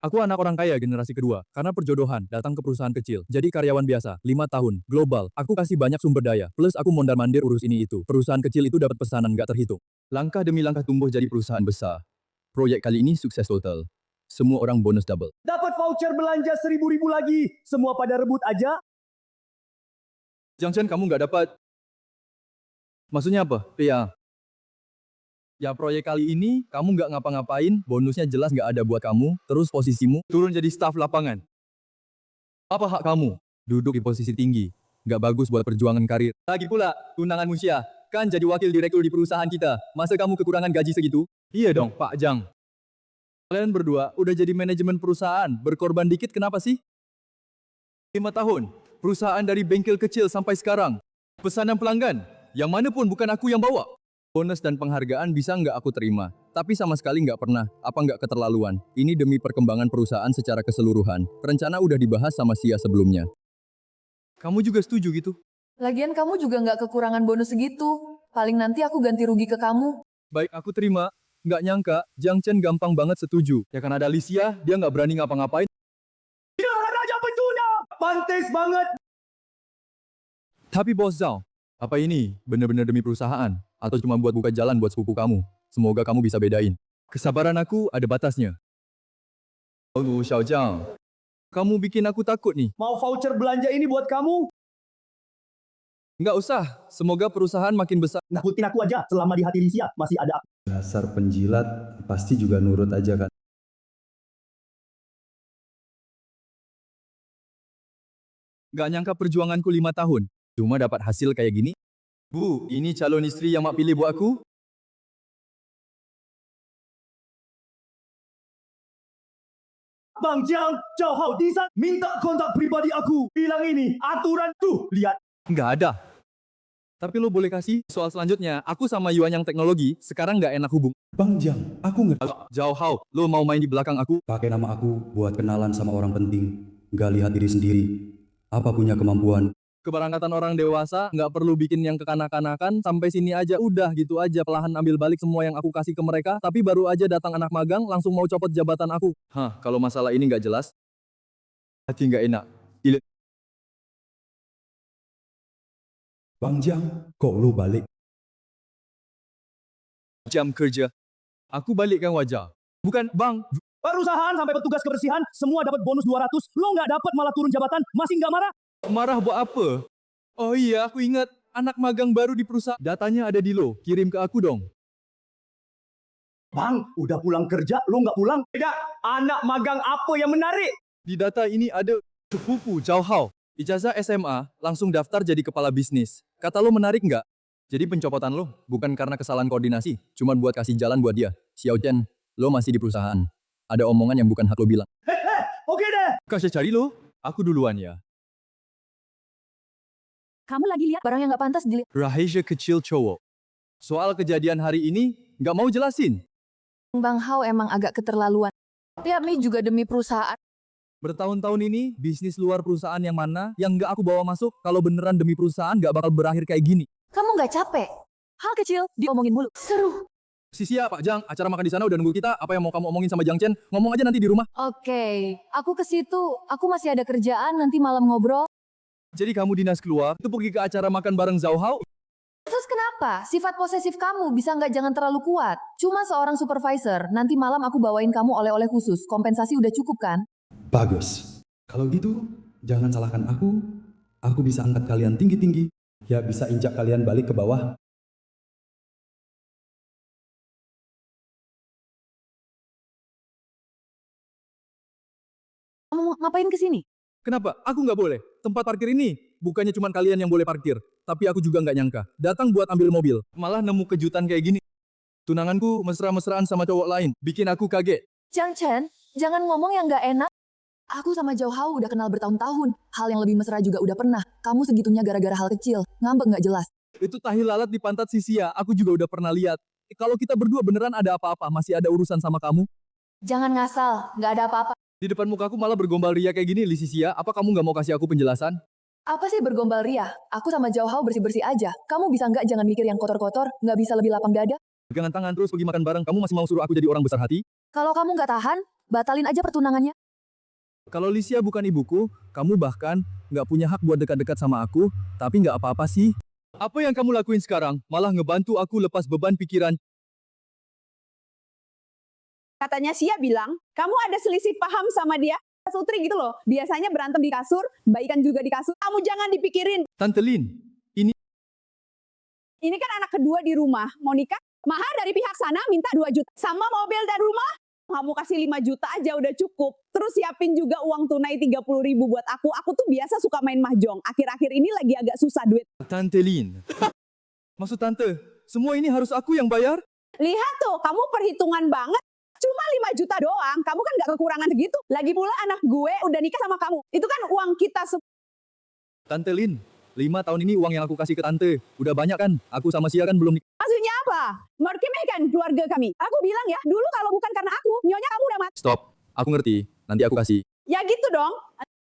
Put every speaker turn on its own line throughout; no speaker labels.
Aku anak orang kaya generasi kedua, karena perjodohan, datang ke perusahaan kecil. Jadi karyawan biasa, 5 tahun, global. Aku kasih banyak sumber daya, plus aku mondar-mandir urus ini itu. Perusahaan kecil itu dapat pesanan nggak terhitung. Langkah demi langkah tumbuh jadi perusahaan besar. Proyek kali ini sukses total. Semua orang bonus double.
Dapat voucher belanja 1.000 lagi. Semua pada rebut aja.
Jiang Chen, kamu nggak dapat. Maksudnya apa? Ya. Ya proyek kali ini, kamu nggak ngapa-ngapain, bonusnya jelas nggak ada buat kamu, terus posisimu turun jadi staf lapangan. Apa hak kamu? Duduk di posisi tinggi. Nggak bagus buat perjuangan karir. Lagi pula, tunangan Musia, kan jadi wakil direktur di perusahaan kita. Masa kamu kekurangan gaji segitu? Iya dong, Pak Jang. Kalian berdua udah jadi manajemen perusahaan, berkorban dikit kenapa sih? 5 tahun, perusahaan dari bengkel kecil sampai sekarang. Pesanan pelanggan, yang mana pun bukan aku yang bawa. Bonus dan penghargaan bisa nggak aku terima, tapi sama sekali nggak pernah, apa nggak keterlaluan. Ini demi perkembangan perusahaan secara keseluruhan. Rencana udah dibahas sama Sia sebelumnya. Kamu juga setuju gitu?
Lagian kamu juga nggak kekurangan bonus segitu. Paling nanti aku ganti rugi ke kamu.
Baik, aku terima. Nggak nyangka, Jiang Chen gampang banget setuju. Ya kan ada Alicia, dia nggak berani ngapa-ngapain.
Ya, Raja Petuna. Pantes banget.
Tapi Bos Zhao, apa ini benar-benar demi perusahaan? Atau cuma buat buka jalan buat sepupu kamu? Semoga kamu bisa bedain. Kesabaran aku ada batasnya. Oh, Xiaojiang, kamu bikin aku takut nih.
Mau voucher belanja ini buat kamu?
Nggak usah, semoga perusahaan makin besar.
Nakutin aku aja, selama di hati Lisia masih ada aku.
Dasar penjilat, pasti juga nurut aja kan.
Nggak nyangka perjuanganku 5 tahun, cuma dapat hasil kayak gini. Bu, ini calon istri yang mak pilih buat aku.
Bang Jiang, Zhao Hao Disan, minta kontak pribadi aku. Bilang ini, aturan tuh, lihat.
Nggak ada. Tapi lo boleh kasih soal selanjutnya. Aku sama Yuan yang teknologi, sekarang nggak enak hubung.
Bang Jiang, aku ngerti.
Zhao Hao, lo mau main di belakang aku?
Pakai nama aku buat kenalan sama orang penting. Nggak lihat diri sendiri. Apa punya kemampuan?
Keberangkatan orang dewasa, nggak perlu bikin yang kekanak-kanakan, sampai sini aja udah gitu aja. Pelahan ambil balik semua yang aku kasih ke mereka, tapi baru aja datang anak magang, langsung mau copot jabatan aku. Hah, kalau masalah ini nggak jelas, hati nggak enak.
Bang Jiang, kok lu balik?
Jam kerja. Aku balikkan wajah. Bukan, Bang.
Perusahaan sampai petugas kebersihan, semua dapat bonus 200. Lo nggak dapat malah turun jabatan, masih nggak marah?
Marah buat apa? Oh iya, aku ingat. Anak magang baru di perusahaan. Datanya ada di lo. Kirim ke aku dong.
Bang, udah pulang kerja, lo nggak pulang? Tidak, anak magang apa yang menarik?
Di data ini ada sepupu Zhao Hao. Ijazah SMA, langsung daftar jadi kepala bisnis. Kata lo menarik nggak? Jadi pencopotan lo bukan karena kesalahan koordinasi, cuma buat kasih jalan buat dia. Xiao Chen, lo masih di perusahaan. Ada omongan yang bukan hak lo bilang.
Oke deh.
Kasih cari lo, aku duluan ya.
Kamu lagi lihat barang yang nggak pantas dilihat.
Rahasia kecil cowok. Soal kejadian hari ini, nggak mau jelasin.
Bang Hao emang agak keterlaluan. Tiap nih juga demi perusahaan.
Bertahun-tahun ini, bisnis luar perusahaan yang mana yang nggak aku bawa masuk, kalau beneran demi perusahaan nggak bakal berakhir kayak gini.
Kamu nggak capek? Hal kecil diomongin mulu. Seru.
Sia, Pak Jang, acara makan di sana udah nunggu kita. Apa yang mau kamu omongin sama Jiang Chen? Ngomong aja nanti di rumah.
Oke, aku ke situ. Aku masih ada kerjaan, nanti malam ngobrol.
Jadi kamu dinas keluar, itu pergi ke acara makan bareng Zhao Hao?
Terus kenapa? Sifat posesif kamu bisa nggak jangan terlalu kuat? Cuma seorang supervisor, nanti malam aku bawain kamu oleh-oleh khusus. Kompensasi udah cukup kan?
Bagus. Kalau gitu, jangan salahkan aku. Aku bisa angkat kalian tinggi-tinggi. Ya bisa injak kalian balik ke bawah.
Kamu ngapain ke sini?
Kenapa? Aku nggak boleh. Tempat parkir ini bukannya cuma kalian yang boleh parkir, tapi aku juga nggak nyangka. Datang buat ambil mobil, malah nemu kejutan kayak gini. Tunanganku mesra-mesraan sama cowok lain, bikin aku kaget.
Jiang Chen, jangan ngomong yang nggak enak. Aku sama Zhao Hao udah kenal bertahun-tahun. Hal yang lebih mesra juga udah pernah. Kamu segitunya gara-gara hal kecil. Ngambek nggak jelas.
Itu tahi lalat di pantat si Sia, aku juga udah pernah lihat. Kalau kita berdua beneran ada apa-apa, masih ada urusan sama kamu?
Jangan ngasal, nggak ada apa-apa.
Di depan muka aku malah bergombal ria kayak gini, Sia. Apa kamu nggak mau kasih aku penjelasan?
Apa sih bergombal ria? Aku sama Zhao Hao bersih-bersih aja. Kamu bisa nggak jangan mikir yang kotor-kotor? Nggak bisa lebih lapang dada?
Pegangan tangan terus pergi makan bareng, kamu masih mau suruh aku jadi orang besar hati?
Kalau kamu nggak tahan, Batalin aja pertunangannya.
Kalau Lisia bukan ibuku, kamu bahkan nggak punya hak buat dekat-dekat sama aku, tapi nggak apa-apa sih. Apa yang kamu lakuin sekarang? Malah ngebantu aku lepas beban pikiran.
Katanya Sia bilang, kamu ada selisih paham sama dia. Sutri gitu loh, biasanya berantem di kasur, baikan juga di kasur. Kamu jangan dipikirin.
Tante Lin,
Ini kan anak kedua di rumah, mau nikah. Mahar dari pihak sana minta 2 juta. Sama mobil dan rumah, kamu kasih 5 juta aja udah cukup. Terus siapin juga uang tunai 30.000 buat aku. Aku tuh biasa suka main mahjong. Akhir-akhir ini lagi agak susah duit.
Tante Lin. Maksud Tante, semua ini harus aku yang bayar?
Lihat tuh, kamu perhitungan banget. Cuma 5 juta doang, kamu kan gak kekurangan segitu. Lagi pula anak gue udah nikah sama kamu. Itu kan uang kita semua.
Tante Lin, 5 tahun ini uang yang aku kasih ke Tante. Udah banyak kan? Aku sama Sia kan belum nikah.
Maksudnya apa? Meremehkan keluarga kami. Aku bilang ya, dulu kalau bukan karena aku, nyonya kamu udah mati.
Stop, aku ngerti. Nanti aku kasih.
Ya gitu dong.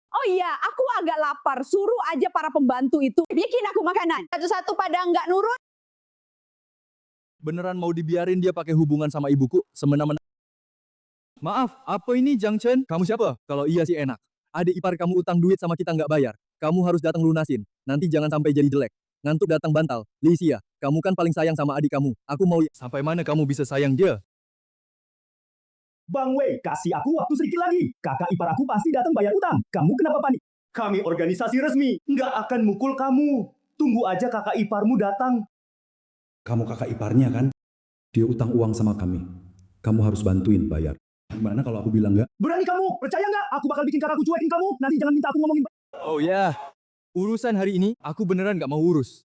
Oh iya, aku agak lapar. Suruh aja para pembantu itu bikin aku makanan. Satu-satu pada nggak nurut.
Beneran mau dibiarin dia pakai hubungan sama ibuku semena-mena? Maaf, apa ini Jang Chen? Kamu siapa? Kalau iya sih enak. Adik ipar kamu utang duit sama kita nggak bayar. Kamu harus datang lunasin. Nanti jangan sampai jadi jelek. Ngantuk datang bantal. Lisia, kamu kan paling sayang sama adik kamu. Aku mau sampai mana kamu bisa sayang dia?
Bang Wei, kasih aku waktu sedikit lagi. Kakak ipar aku pasti datang bayar utang. Kamu kenapa panik? Kami organisasi resmi, nggak akan mukul kamu. Tunggu aja kakak iparmu datang.
Kamu kakak iparnya kan? Dia utang uang sama kami. Kamu harus bantuin bayar. Gimana kalau aku bilang enggak?
Berani kamu? Percaya nggak? Aku bakal bikin kakakku cuekin kamu. Nanti jangan minta aku ngomongin.
Oh ya, urusan hari ini aku beneran nggak mau urus.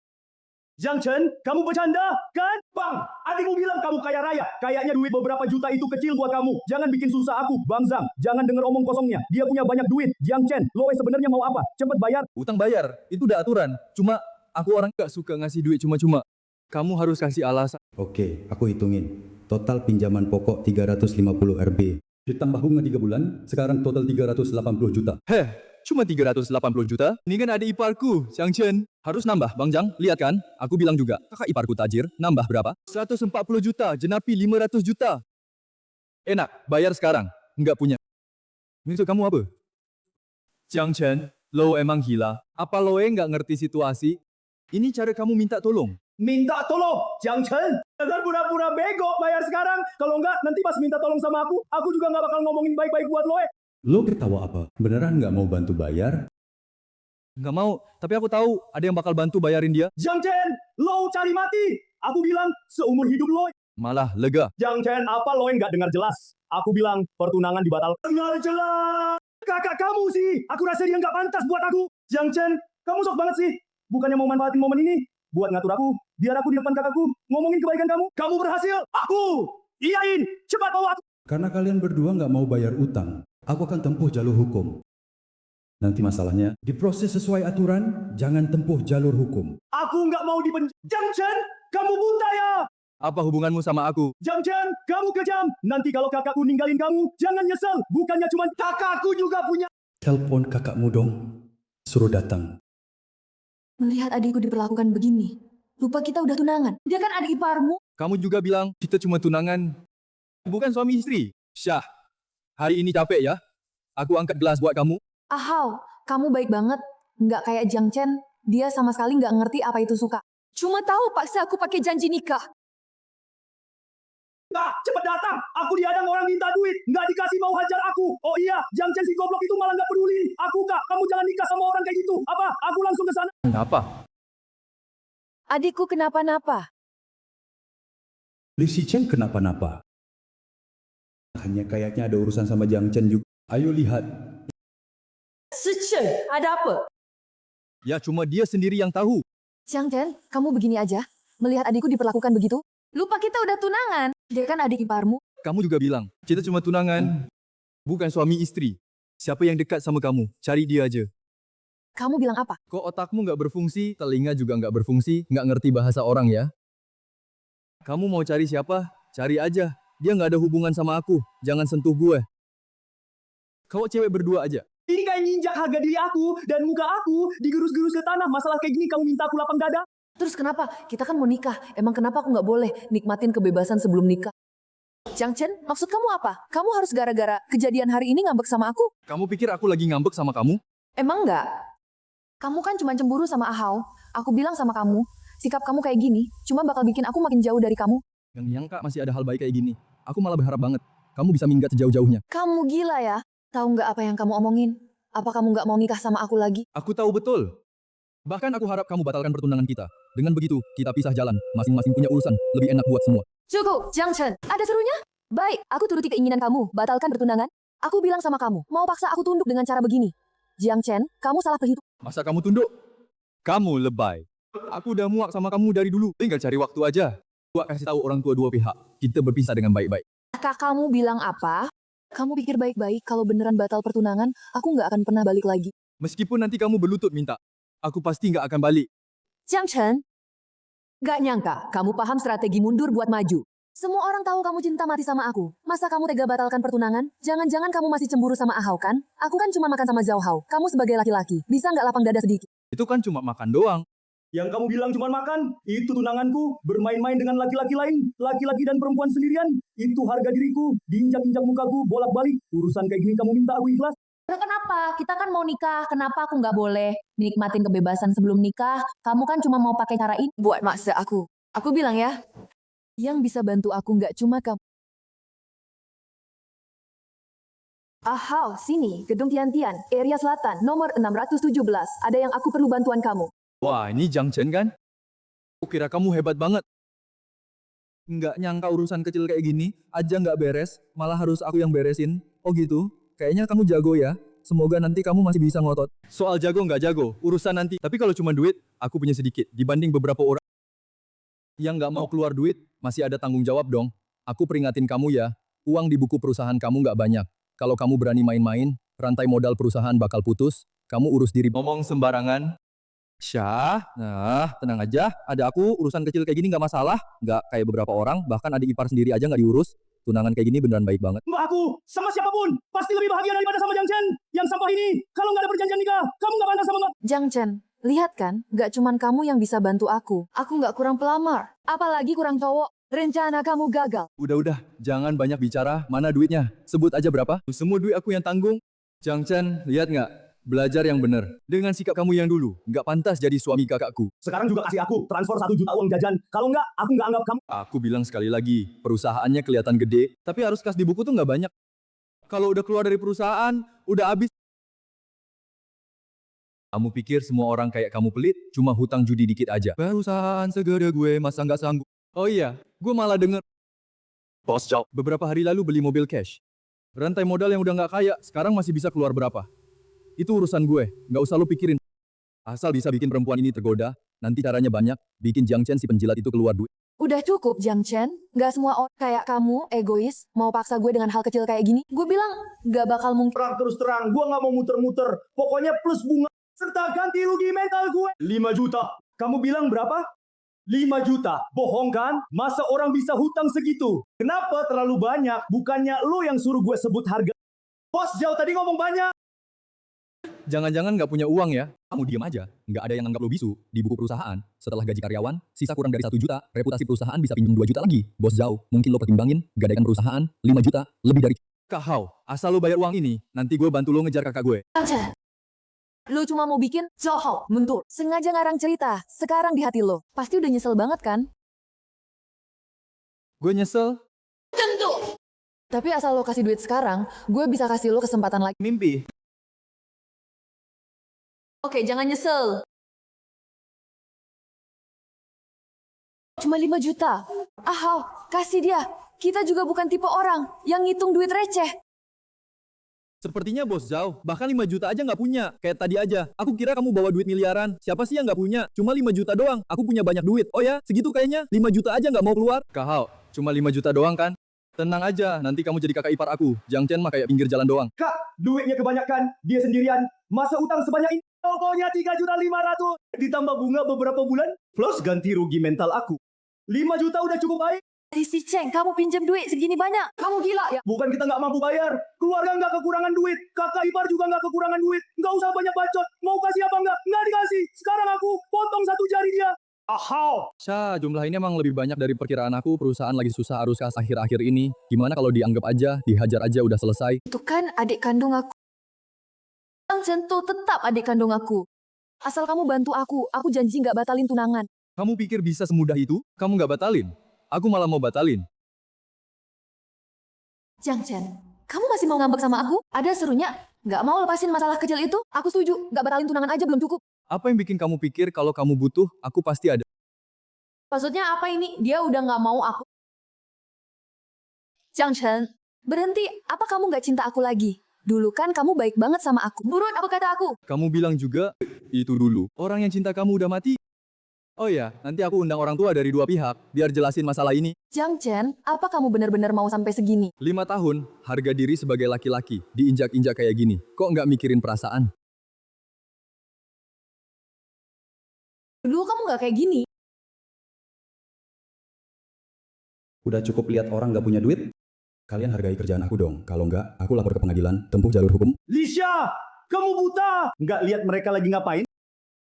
Jang Chen, kamu bercanda, kan? Bang, adikmu bilang kamu kaya raya. Kayaknya duit beberapa juta itu kecil buat kamu. Jangan bikin susah aku. Bang Zhang, jangan denger omong kosongnya. Dia punya banyak duit. Jang Chen, lo sebenarnya mau apa? Cepet bayar.
Utang bayar, itu udah aturan. Cuma aku orang nggak suka ngasih duit cuma-cuma. Kamu harus kasih alasan.
Oke, aku hitungin. Total pinjaman pokok 350 RB. Ditambah bunga 3 bulan, sekarang total 380 juta.
Heh, cuma 380 juta? Ini kan adik iparku, Jang Chen. Harus nambah, Bang Jang. Lihat kan? Aku bilang juga, kakak iparku tajir. Nambah berapa? 140 juta, jenapi 500 juta. Enak, bayar sekarang. Nggak punya. Maksud kamu apa? Jang Chen, lo emang gila. Apa lo nggak ngerti situasi? Ini cara kamu minta tolong.
Minta tolong, Jang Chen. Jangan pura-pura bego bayar sekarang. Kalau enggak, nanti pas minta tolong sama aku juga nggak bakal ngomongin baik-baik buat lo.
Lo ketawa apa? Beneran nggak mau bantu bayar?
Nggak mau, tapi aku tahu ada yang bakal bantu bayarin dia.
Jang Chen, lo cari mati. Aku bilang seumur hidup lo.
Malah lega.
Jang Chen, apa lo yang nggak dengar jelas? Aku bilang pertunangan dibatalkan. Dengar jelas. Kakak kamu sih. Aku rasa dia nggak pantas buat aku. Jang Chen, kamu sok banget sih. Bukannya mau manfaatin momen ini buat ngatur aku, biar aku di depan kakakku ngomongin kebaikan kamu. Kamu berhasil. Aku iyain. Cepat bawa aku.
Karena kalian berdua nggak mau bayar utang, aku akan tempuh jalur hukum. Nanti masalahnya, diproses sesuai aturan, jangan tempuh jalur hukum.
Aku nggak mau dipenjara. Jang Chen, kamu buta ya.
Apa hubunganmu sama aku?
Jang Chen, kamu kejam. Nanti kalau kakakku ninggalin kamu, jangan nyesel. Bukannya cuma kakakku juga punya.
Telepon kakakmu dong, suruh datang.
Melihat adikku diperlakukan begini. Lupa kita udah tunangan. Dia kan adik iparmu.
Kamu juga bilang kita cuma tunangan. Bukan suami istri. Syah, hari ini capek ya. Aku angkat gelas buat kamu.
Ahau, kamu baik banget. Nggak kayak Jang Chen. Dia sama sekali nggak ngerti apa itu suka. Cuma tahu paksa aku pakai janji nikah.
Nah, cepet datang. Aku diadang orang minta duit. Nggak dikasih mau hajar aku. Oh iya, Jang Chen si goblok itu malah nggak peduli. Aku kak, kamu jangan nikah sama orang kayak gitu. Apa? Aku langsung ke sana.
Kenapa?
Adikku kenapa-napa.
Li Chen kenapa-napa? Hanya kayaknya ada urusan sama Jang Chen juga. Ayo lihat.
Sichen, ada apa?
Ya cuma dia sendiri yang tahu.
Jang Chen, kamu begini aja. Melihat adikku diperlakukan begitu. Lupa kita udah tunangan. Dia kan adik iparmu.
Kamu juga bilang, kita cuma tunangan. Bukan suami istri. Siapa yang dekat sama kamu? Cari dia aja.
Kamu bilang apa?
Kok otakmu nggak berfungsi, telinga juga nggak berfungsi, nggak ngerti bahasa orang ya? Kamu mau cari siapa? Cari aja. Dia nggak ada hubungan sama aku. Jangan sentuh gue. Kau cewek berdua aja.
Ini kayak nginjak harga diri aku dan muka aku digerus-gerus ke tanah. Masalah kayak gini kamu minta aku lapang dada?
Terus kenapa? Kita kan mau nikah. Emang kenapa aku nggak boleh nikmatin kebebasan sebelum nikah? Jiang Chen, maksud kamu apa? Kamu harus gara-gara kejadian hari ini ngambek sama aku?
Kamu pikir aku lagi ngambek sama kamu?
Emang enggak? Kamu kan cuma cemburu sama Ahau. Aku bilang sama kamu, sikap kamu kayak gini cuma bakal bikin aku makin jauh dari kamu.
Yang nyangka masih ada hal baik kayak gini. Aku malah berharap banget kamu bisa minggat sejauh-jauhnya.
Kamu gila ya? Tahu nggak apa yang kamu omongin? Apa kamu nggak mau nikah sama aku lagi?
Aku tahu betul. Bahkan aku harap kamu batalkan pertunangan kita. Dengan begitu, kita pisah jalan. Masing-masing punya urusan. Lebih enak buat semua.
Cukup, Jiang Chen. Ada serunya? Baik, aku turuti keinginan kamu. Batalkan pertunangan. Aku bilang sama kamu, mau paksa aku tunduk dengan cara begini. Jiang Chen, kamu salah perhitungan.
Masa kamu tunduk? Kamu lebay. Aku udah muak sama kamu dari dulu. Tinggal cari waktu aja. Gua kasih tahu orang tua dua pihak. Kita berpisah dengan baik-baik.
Kak, kamu bilang apa? Kamu pikir baik-baik kalau beneran batal pertunangan, aku nggak akan pernah balik lagi.
Meskipun nanti kamu berlutut minta, aku pasti nggak akan balik.
Jiang Chen, gak nyangka kamu paham strategi mundur buat maju. Semua orang tahu kamu cinta mati sama aku. Masa kamu tega batalkan pertunangan? Jangan-jangan kamu masih cemburu sama Ahau kan? Aku kan cuma makan sama Zhao Hao. Kamu sebagai laki-laki, bisa nggak lapang dada sedikit?
Itu kan cuma makan doang.
Yang kamu bilang cuma makan, itu tunanganku, bermain-main dengan laki-laki lain, laki-laki dan perempuan sendirian. Itu harga diriku, diinjak-injak mukaku, bolak-balik. Urusan kayak gini kamu minta aku ikhlas.
Nah, kenapa? Kita kan mau nikah. Kenapa aku nggak boleh nikmatin kebebasan sebelum nikah? Kamu kan cuma mau pakai cara ini buat maksa aku. Aku bilang ya, yang bisa bantu aku nggak cuma kamu. Ahau, sini, Gedung Tiantian, area selatan, nomor 617. Ada yang aku perlu bantuan kamu.
Wah, ini Jiang Chen kan? Aku kira kamu hebat banget. Nggak nyangka urusan kecil kayak gini, aja nggak beres, malah harus aku yang beresin. Oh gitu? Kayaknya kamu jago ya. Semoga nanti kamu masih bisa ngotot. Soal jago nggak jago, urusan nanti. Tapi kalau cuma duit, aku punya sedikit. Dibanding beberapa orang yang nggak mau keluar duit, masih ada tanggung jawab dong. Aku peringatin kamu ya, uang di buku perusahaan kamu nggak banyak. Kalau kamu berani main-main, rantai modal perusahaan bakal putus. Kamu urus diri. Ngomong sembarangan. Syah, nah tenang aja. Ada aku, urusan kecil kayak gini nggak masalah. Nggak kayak beberapa orang, bahkan adik ipar sendiri aja nggak diurus. Tunangan kayak gini beneran baik banget.
Mbak aku, sama siapapun, pasti lebih bahagia daripada sama Jiang Chen. Yang sampah ini, kalau nggak ada perjanjian nikah, kamu nggak pantas sama Mbak.
Jiang Chen, lihat kan, nggak cuman kamu yang bisa bantu aku. Aku nggak kurang pelamar, apalagi kurang cowok. Rencana kamu gagal.
Udah, jangan banyak bicara. Mana duitnya? Sebut aja berapa. Semua duit aku yang tanggung. Jiang Chen, lihat nggak? Belajar yang benar. Dengan sikap kamu yang dulu, nggak pantas jadi suami kakakku.
Sekarang juga kasih aku, transfer 1 juta uang jajan. Kalau nggak, aku nggak anggap kamu.
Aku bilang sekali lagi, perusahaannya kelihatan gede, tapi harus kas di buku tuh nggak banyak. Kalau udah keluar dari perusahaan, udah habis. Kamu pikir semua orang kayak kamu pelit, cuma hutang judi dikit aja. Perusahaan segede gue, masa nggak sanggup. Oh iya, gue malah denger. Bos Job, beberapa hari lalu beli mobil cash. Rantai modal yang udah nggak kaya, sekarang masih bisa keluar berapa? Itu urusan gue, nggak usah lu pikirin. Asal bisa bikin perempuan ini tergoda, nanti caranya banyak, bikin Jiang Chen si penjilat itu keluar duit.
Udah cukup, Jiang Chen. Nggak semua orang kayak kamu, egois, mau paksa gue dengan hal kecil kayak gini. Gue bilang, nggak bakal mungkin.
Terang terus terang, gue nggak mau muter-muter. Pokoknya plus bunga, serta ganti rugi mental gue. 5 juta. Kamu bilang berapa? 5 juta. Bohong kan? Masa orang bisa hutang segitu? Kenapa terlalu banyak? Bukannya lo yang suruh gue sebut harga. Bos Jauh tadi ngomong banyak.
Jangan-jangan nggak punya uang ya? Kamu diam aja, nggak ada yang anggap lo bisu di buku perusahaan. Setelah gaji karyawan, sisa kurang dari 1 juta, reputasi perusahaan bisa pinjam 2 juta lagi. Bos Jauh, mungkin lo pertimbangin, gadaikan perusahaan, 5 juta, lebih dari. Kahau, asal lo bayar uang ini, nanti gue bantu lo ngejar kakak gue.
Jiang Chen, lu cuma mau bikin Zhao Hao mundur. Sengaja ngarang cerita, sekarang di hati lo. Pasti udah nyesel banget kan?
Gue nyesel.
Tentu. Tapi asal lo kasih duit sekarang, gue bisa kasih lo kesempatan lagi.
Mimpi.
Oke, jangan nyesel. Cuma 5 juta. Ahau, kasih dia. Kita juga bukan tipe orang yang ngitung duit receh.
Sepertinya bos Zhao, bahkan 5 juta aja nggak punya. Kayak tadi aja, aku kira kamu bawa duit miliaran. Siapa sih yang nggak punya? Cuma 5 juta doang. Aku punya banyak duit. Oh ya, segitu kayaknya. 5 juta aja nggak mau keluar. Kahau, cuma 5 juta doang kan? Tenang aja, nanti kamu jadi kakak ipar aku. Jiang Chen mah kayak pinggir jalan doang.
Kak, duitnya kebanyakan. Dia sendirian. Masa utang sebanyak ini? Pokoknya 3.500.000. Ditambah bunga beberapa bulan. Plus ganti rugi mental aku. 5 juta udah cukup baik.
Si Cheng, kamu pinjam duit segini banyak. Kamu gila ya?
Bukan kita nggak mampu bayar. Keluarga nggak kekurangan duit. Kakak ipar juga nggak kekurangan duit. Nggak usah banyak bacot. Mau kasih apa nggak? Nggak dikasih. Sekarang aku potong 1 jari dia. Ahau!
Syah, jumlah ini emang lebih banyak dari perkiraan aku. Perusahaan lagi susah arus kas akhir-akhir ini. Gimana kalau dianggap aja, dihajar aja udah selesai?
Itu kan adik kandung aku. Yang Chen tuh tetap adik kandung aku. Asal kamu bantu aku janji nggak batalin tunangan.
Kamu pikir bisa semudah itu? Kamu nggak batalin? Aku malah mau batalin.
Jiang Chen, kamu masih mau ngambek sama aku? Ada serunya? Nggak mau lepasin masalah kecil itu? Aku setuju, nggak batalin tunangan aja belum cukup.
Apa yang bikin kamu pikir kalau kamu butuh, aku pasti ada?
Maksudnya apa ini? Dia udah nggak mau aku. Jiang Chen, berhenti. Apa kamu nggak cinta aku lagi? Dulu kan kamu baik banget sama aku. Nurut apa kata aku?
Kamu bilang juga, itu dulu. Orang yang cinta kamu udah mati. Oh ya, nanti aku undang orang tua dari dua pihak, biar jelasin masalah ini.
Jiang Chen, apa kamu benar-benar mau sampai segini?
5 tahun, harga diri sebagai laki-laki, diinjak-injak kayak gini. Kok nggak mikirin perasaan?
Dulu kamu nggak kayak gini.
Udah cukup lihat orang nggak punya duit? Kalian hargai kerjaan aku dong. Kalau nggak, aku lapor ke pengadilan, tempuh jalur hukum.
Lisha, kamu buta. Nggak lihat mereka lagi ngapain?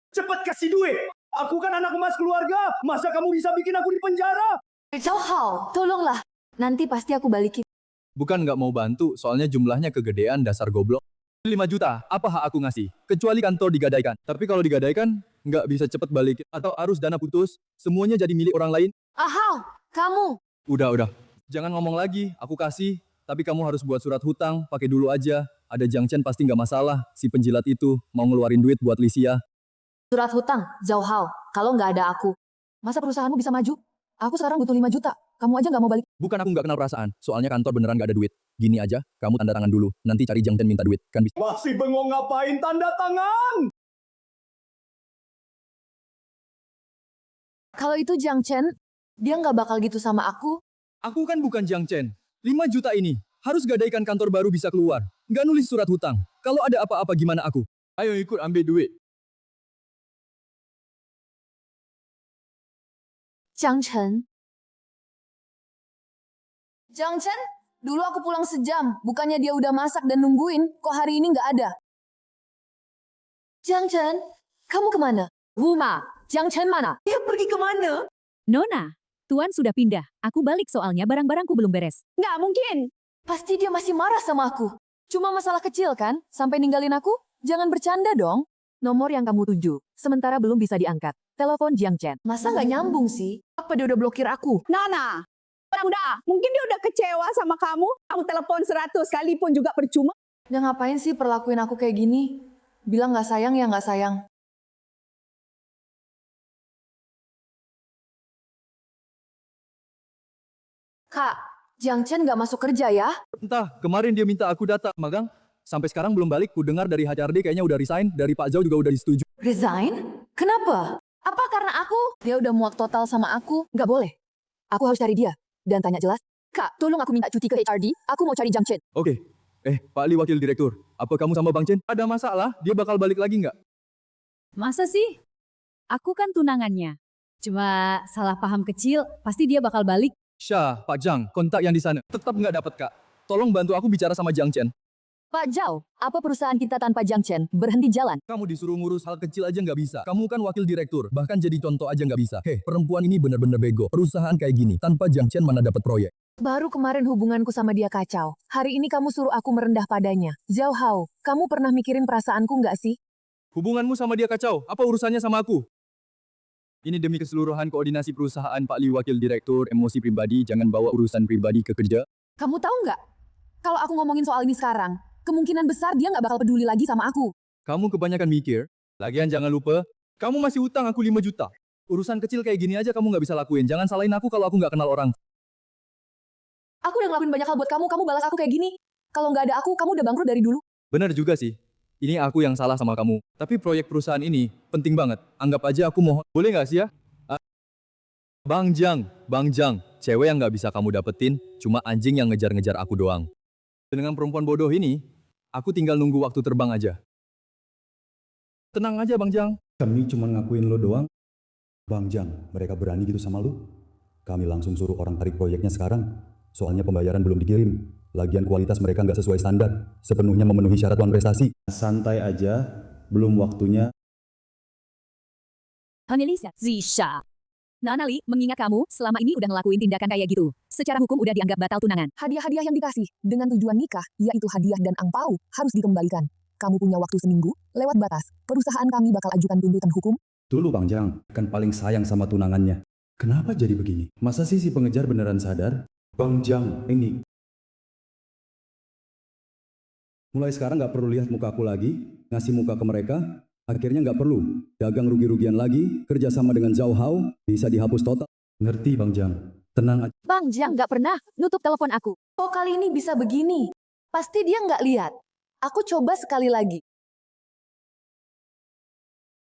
Cepat kasih duit. Aku kan anak emas keluarga. Masa kamu bisa bikin aku di penjara?
Zhao Hao, tolonglah. Nanti pasti aku balikin.
Bukan nggak mau bantu, soalnya jumlahnya kegedean dasar goblok. 5 juta, apa hak aku ngasih? Kecuali kantor digadaikan. Tapi kalau digadaikan, nggak bisa cepet balikin. Atau arus dana putus, semuanya jadi milik orang lain.
Ahau, kamu.
Udah. Jangan ngomong lagi, aku kasih. Tapi kamu harus buat surat hutang, pakai dulu aja. Ada Jiang Chen pasti nggak masalah. Si penjilat itu mau ngeluarin duit buat Lisia.
Surat hutang, Zhao Hao. Kalau nggak ada aku, masa perusahaanmu bisa maju? Aku sekarang butuh 5 juta. Kamu aja nggak mau balik.
Bukan aku nggak kenal perasaan, soalnya kantor beneran nggak ada duit. Gini aja, kamu tanda tangan dulu. Nanti cari Jiang Chen minta duit, kan bisa.
Masih bengong ngapain tanda tangan?
Kalau itu Jiang Chen, dia nggak bakal gitu sama aku.
Aku kan bukan Jiang Chen. 5 juta ini, harus gadaikan kantor baru bisa keluar. Nggak nulis surat hutang. Kalau ada apa-apa gimana aku? Ayo ikut ambil duit.
Jiang Chen. Jiang Chen, dulu aku pulang sejam. Bukannya dia udah masak dan nungguin. Kok hari ini nggak ada? Jiang Chen, kamu kemana? Wuma, Jiang Chen mana? Dia pergi kemana?
Nona, Tuan sudah pindah. Aku balik soalnya barang-barangku belum beres.
Nggak mungkin.
Pasti dia masih marah sama aku. Cuma masalah kecil kan? Sampai ninggalin aku? Jangan bercanda dong. Nomor yang kamu tuju, sementara belum bisa diangkat. Telepon Jiang Chen. Masa nggak nyambung sih? Apa dia udah blokir aku?
Nona, udah. Mungkin dia udah kecewa sama kamu. Kamu telepon 100 kali pun juga percuma.
Dia ngapain sih perlakuin aku kayak gini? Bilang nggak sayang ya nggak sayang. Kak, Jiang Chen nggak masuk kerja ya?
Entah, kemarin dia minta aku datang magang. Sampai sekarang belum balik, ku dengar dari HRD kayaknya udah resign, dari Pak Zhao juga udah disetujui.
Resign? Kenapa? Apa karena aku? Dia udah muak total sama aku. Nggak boleh. Aku harus cari dia. Dan tanya jelas. Kak, tolong aku minta cuti ke HRD. Aku mau cari Jiang Chen.
Oke. Pak Ali Wakil Direktur, apa kamu sama Bang Chen? Ada masalah? Dia bakal balik lagi nggak?
Masa sih? Aku kan tunangannya. Cuma salah paham kecil, pasti dia bakal balik.
Syah, Pak Zhang, kontak yang di sana. Tetap nggak dapat, Kak. Tolong bantu aku bicara sama Jiang Chen.
Pak Zhao, apa perusahaan kita tanpa Jiang Chen berhenti jalan?
Kamu disuruh ngurus hal kecil aja nggak bisa. Kamu kan wakil direktur, bahkan jadi contoh aja nggak bisa. Perempuan ini bener-bener bego. Perusahaan kayak gini, tanpa Jiang Chen mana dapat proyek.
Baru kemarin hubunganku sama dia kacau. Hari ini kamu suruh aku merendah padanya. Zhao Hao, kamu pernah mikirin perasaanku nggak sih?
Hubunganmu sama dia kacau, apa urusannya sama aku? Ini demi keseluruhan koordinasi perusahaan, Pak Li Wakil Direktur, emosi pribadi, jangan bawa urusan pribadi ke kerja.
Kamu tahu nggak? Kalau aku ngomongin soal ini sekarang, kemungkinan besar dia nggak bakal peduli lagi sama aku.
Kamu kebanyakan mikir. Lagian jangan lupa, kamu masih utang aku 5 juta. Urusan kecil kayak gini aja kamu nggak bisa lakuin. Jangan salahin aku kalau aku nggak kenal orang.
Aku udah ngelakuin banyak hal buat kamu balas aku kayak gini. Kalau nggak ada aku, kamu udah bangkrut dari dulu.
Benar juga sih. Ini aku yang salah sama kamu. Tapi proyek perusahaan ini penting banget. Anggap aja aku mohon. Boleh nggak sih ya? Bang Jang, cewek yang nggak bisa kamu dapetin, cuma anjing yang ngejar-ngejar aku doang. Dengan perempuan bodoh ini, aku tinggal nunggu waktu terbang aja. Tenang aja Bang Jang.
Kami cuma ngakuin lo doang. Bang Jang, mereka berani gitu sama lo? Kami langsung suruh orang tarik proyeknya sekarang. Soalnya pembayaran belum dikirim. Lagian kualitas mereka nggak sesuai standar. Sepenuhnya memenuhi syarat wan prestasi. Santai aja, belum waktunya.
Annalisa, Zisha. Nona Li, mengingat kamu selama ini udah ngelakuin tindakan kayak gitu. Secara hukum udah dianggap batal tunangan.
Hadiah-hadiah yang dikasih dengan tujuan nikah, yaitu hadiah dan angpau, harus dikembalikan. Kamu punya waktu seminggu, lewat batas. Perusahaan kami bakal ajukan tuntutan hukum.
Dulu Bang Jang kan paling sayang sama tunangannya. Kenapa jadi begini? Masa sih si pengejar beneran sadar? Bang Jang, ini. Mulai sekarang nggak perlu lihat muka aku lagi, ngasih muka ke mereka. Akhirnya nggak perlu dagang rugi-rugian lagi, kerjasama dengan Zhao Hao, bisa dihapus total. Ngerti Bang Jang? Tenang aja.
Bang Jiang nggak pernah nutup telepon aku. Kok kali ini bisa begini? Pasti dia nggak lihat. Aku coba sekali lagi.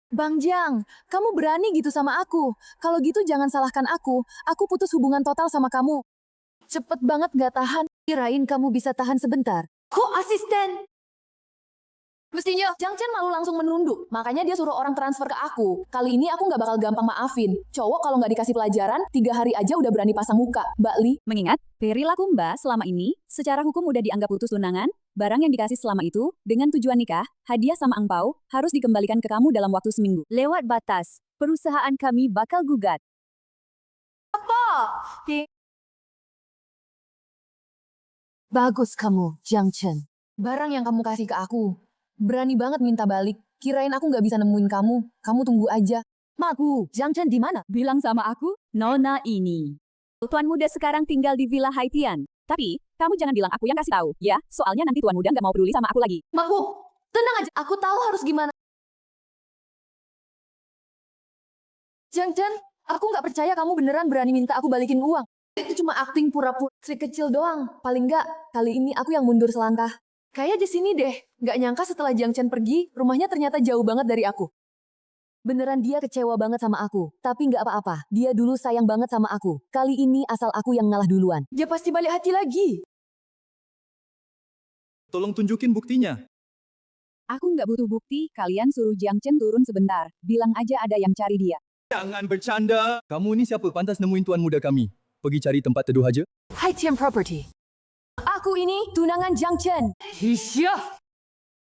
Bang Jiang, kamu berani gitu sama aku. Kalau gitu jangan salahkan aku. Aku putus hubungan total sama kamu. Cepet banget nggak tahan. Kirain kamu bisa tahan sebentar. Kok asisten? Mestinya Jiang Chen malu langsung menunduk. Makanya dia suruh orang transfer ke aku. Kali ini aku nggak bakal gampang maafin. Cowok kalau nggak dikasih pelajaran, 3 hari aja udah berani pasang muka. Mbak Li,
Mengingat, perilaku Mbak selama ini, secara hukum udah dianggap putus tunangan, barang yang dikasih selama itu, dengan tujuan nikah, hadiah sama angpau, harus dikembalikan ke kamu dalam waktu seminggu. Lewat batas, perusahaan kami bakal gugat.
bagus kamu, Jiang Chen. Barang yang kamu kasih ke aku, berani banget minta balik. Kirain aku nggak bisa nemuin kamu. Kamu tunggu aja.
Maku, Jiang Chen di mana? Bilang sama aku, Nona ini. Tuan muda sekarang tinggal di Villa Haitian. Tapi, kamu jangan bilang aku yang kasih tahu, ya? Soalnya nanti tuan muda nggak mau peduli sama aku lagi.
Maku, tenang aja. Aku tahu harus gimana. Jiang Chen, aku nggak percaya kamu beneran berani minta aku balikin uang. Itu cuma akting pura-pura, trik kecil doang. Paling nggak, kali ini aku yang mundur selangkah. Kayak di sini deh. Nggak nyangka setelah Jiang Chen pergi, rumahnya ternyata jauh banget dari aku. Beneran dia kecewa banget sama aku. Tapi nggak apa-apa. Dia dulu sayang banget sama aku. Kali ini asal aku yang ngalah duluan. Dia pasti balik hati lagi.
Tolong tunjukin buktinya.
Aku nggak butuh bukti, kalian suruh Jiang Chen turun sebentar. Bilang aja ada yang cari dia.
Jangan bercanda. Kamu ini siapa? Pantas nemuin tuan muda kami. Pergi cari tempat teduh aja.
Haitian Property. Aku ini tunangan Jiang Chen. Hisya.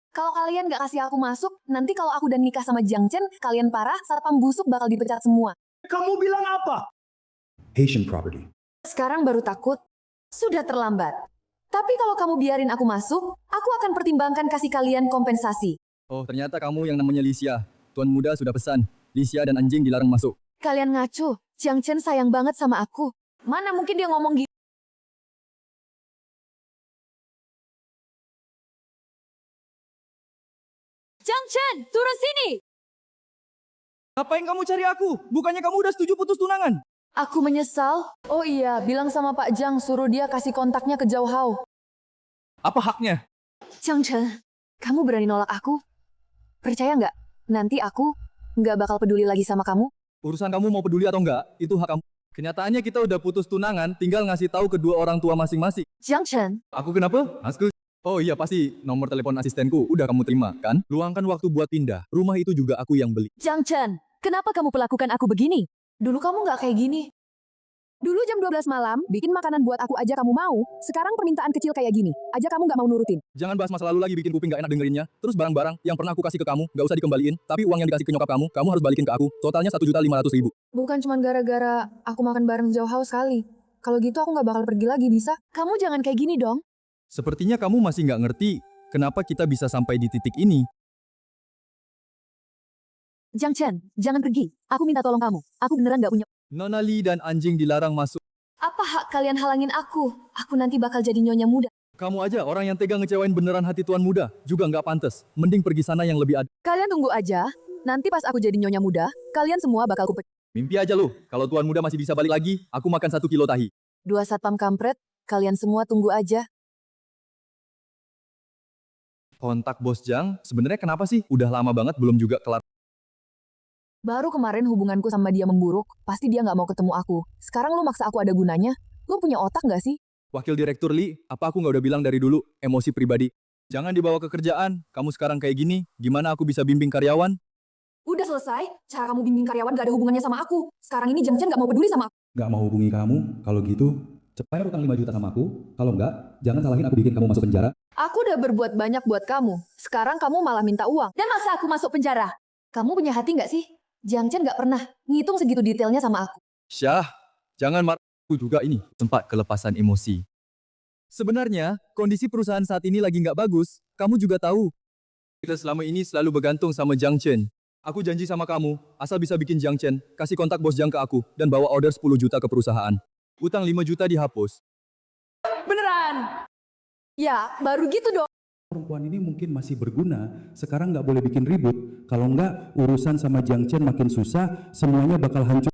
Kalau kalian nggak kasih aku masuk, nanti kalau aku dan nikah sama Jiang Chen, kalian parah, satpam busuk bakal dipecat semua.
Kamu bilang apa?
Haitian property.
Sekarang baru takut, sudah terlambat. Tapi kalau kamu biarin aku masuk, aku akan pertimbangkan kasih kalian kompensasi.
Oh, ternyata kamu yang namanya Licia. Tuan muda sudah pesan. Licia dan anjing dilarang masuk.
Kalian ngacu, Jiang Chen sayang banget sama aku. Mana mungkin dia ngomong gitu? Jiang Chen, turun sini!
Ngapain kamu cari aku? Bukannya kamu udah setuju putus tunangan?
Aku menyesal. Oh iya, bilang sama Pak Jiang suruh dia kasih kontaknya ke Zhao Hao.
Apa haknya?
Jiang Chen, kamu berani nolak aku? Percaya nggak? Nanti aku nggak bakal peduli lagi sama kamu.
Urusan kamu mau peduli atau enggak, itu hak kamu. Kenyataannya kita udah putus tunangan, tinggal ngasih tahu kedua orang tua masing-masing.
Jiang Chen,
Aku kenapa? Asku. Oh iya pasti, nomor telepon asistenku udah kamu terima, kan? Luangkan waktu buat pindah. Rumah itu juga aku yang beli.
Jiang Chen, kenapa kamu perlakukan aku begini? Dulu kamu nggak kayak gini. Dulu jam 12 malam, bikin makanan buat aku aja kamu mau. Sekarang permintaan kecil kayak gini, aja kamu nggak mau nurutin.
Jangan bahas masa lalu lagi bikin kuping gak enak dengerinnya. Terus barang-barang yang pernah aku kasih ke kamu, gak usah dikembaliin. Tapi uang yang dikasih ke nyokap kamu harus balikin ke aku. Totalnya 1.500.000.
Bukan cuma gara-gara aku makan bareng Zhao Hao sekali. Kalau gitu aku nggak bakal pergi lagi, bisa? Kamu jangan kayak gini dong.
Sepertinya kamu masih nggak ngerti kenapa kita bisa sampai di titik ini.
Jiang Chen, jangan pergi. Aku minta tolong kamu. Aku beneran nggak punya.
Nona Li dan anjing dilarang masuk.
Apa hak kalian halangin aku? Aku nanti bakal jadi nyonya muda.
Kamu aja orang yang tega ngecewain beneran hati tuan muda. Juga nggak pantas. Mending pergi sana yang lebih adil.
Kalian tunggu aja. Nanti pas aku jadi nyonya muda, kalian semua bakal kupecah.
Mimpi aja lu. Kalau tuan muda masih bisa balik lagi, aku makan 1 kilo tahi.
2 satpam kampret, kalian semua tunggu aja.
Kontak Bos Jang, sebenarnya kenapa sih? Udah lama banget belum juga kelar.
Baru kemarin hubunganku sama dia memburuk, pasti dia nggak mau ketemu aku. Sekarang lu maksa aku ada gunanya? Lu punya otak nggak sih?
Wakil Direktur Li, apa aku nggak udah bilang dari dulu, emosi pribadi. Jangan dibawa ke kerjaan, kamu sekarang kayak gini, gimana aku bisa bimbing karyawan?
Udah selesai, cara kamu bimbing karyawan gak ada hubungannya sama aku. Sekarang ini Jiang Chen gak mau peduli sama aku.
Nggak mau hubungi kamu, kalau gitu, cepat utang 5 juta sama aku. Kalau nggak, jangan salahin aku bikin kamu masuk penjara.
Aku udah berbuat banyak buat kamu. Sekarang kamu malah minta uang. Dan maksa aku masuk penjara. Kamu punya hati nggak sih? Jiang Chen nggak pernah ngitung segitu detailnya sama aku.
Syah, jangan marah. Aku juga ini sempat kelepasan emosi. Sebenarnya, kondisi perusahaan saat ini lagi nggak bagus. Kamu juga tahu. Kita selama ini selalu bergantung sama Jiang Chen. Aku janji sama kamu, asal bisa bikin Jiang Chen, kasih kontak bos Jiang ke aku, dan bawa order 10 juta ke perusahaan. Utang 5 juta dihapus.
Beneran? Ya, baru gitu dong.
Perempuan ini mungkin masih berguna, sekarang nggak boleh bikin ribut. Kalau nggak, urusan sama Jiang Chen makin susah, semuanya bakal hancur.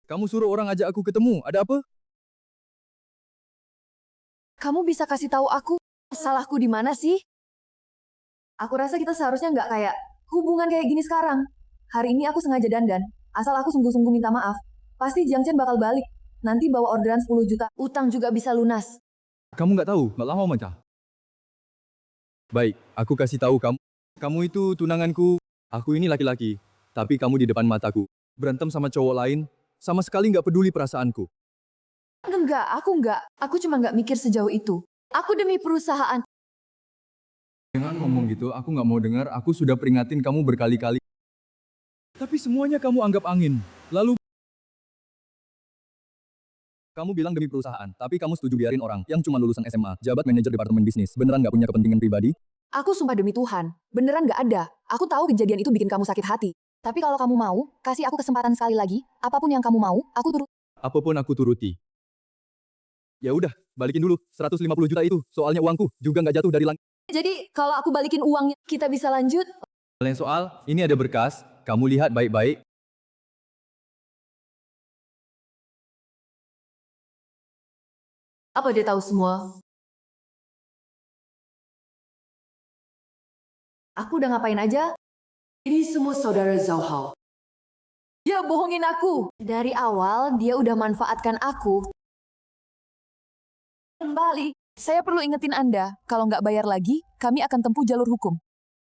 Kamu suruh orang ajak aku ketemu, ada apa?
Kamu bisa kasih tahu aku salahku di mana sih? Aku rasa kita seharusnya nggak kayak hubungan kayak gini sekarang. Hari ini aku sengaja dandan, asal aku sungguh-sungguh minta maaf. Pasti Jiang Chen bakal balik. Nanti bawa orderan 10 juta. Utang juga bisa lunas.
Kamu nggak tahu, nggak lama mencah. Baik, aku kasih tahu kamu. Kamu itu tunanganku. Aku ini laki-laki, tapi kamu di depan mataku. Berantem sama cowok lain, sama sekali nggak peduli perasaanku.
Enggak, aku enggak. Aku cuma nggak mikir sejauh itu. Aku demi perusahaan.
Jangan ngomong gitu, aku nggak mau dengar. Aku sudah peringatin kamu berkali-kali. Tapi semuanya kamu anggap angin. Lalu kamu bilang demi perusahaan, tapi kamu setuju biarin orang yang cuma lulusan SMA, jabat manajer departemen bisnis, beneran nggak punya kepentingan pribadi?
Aku sumpah demi Tuhan, beneran nggak ada. Aku tahu kejadian itu bikin kamu sakit hati. Tapi kalau kamu mau, kasih aku kesempatan sekali lagi. Apapun yang kamu mau, aku turut.
Apapun aku turuti. Ya udah, balikin dulu 150 juta itu. Soalnya uangku juga nggak jatuh dari langit.
Jadi, kalau aku balikin uangnya, kita bisa lanjut.
Lain soal, ini ada berkas. Kamu lihat baik-baik.
Apa dia tahu semua? Aku udah ngapain aja? Ini semua saudara Zhao Hao. Dia bohongin aku. Dari awal, dia udah manfaatkan aku. Kembali, saya perlu ingetin Anda, kalau nggak bayar lagi, kami akan tempuh jalur hukum.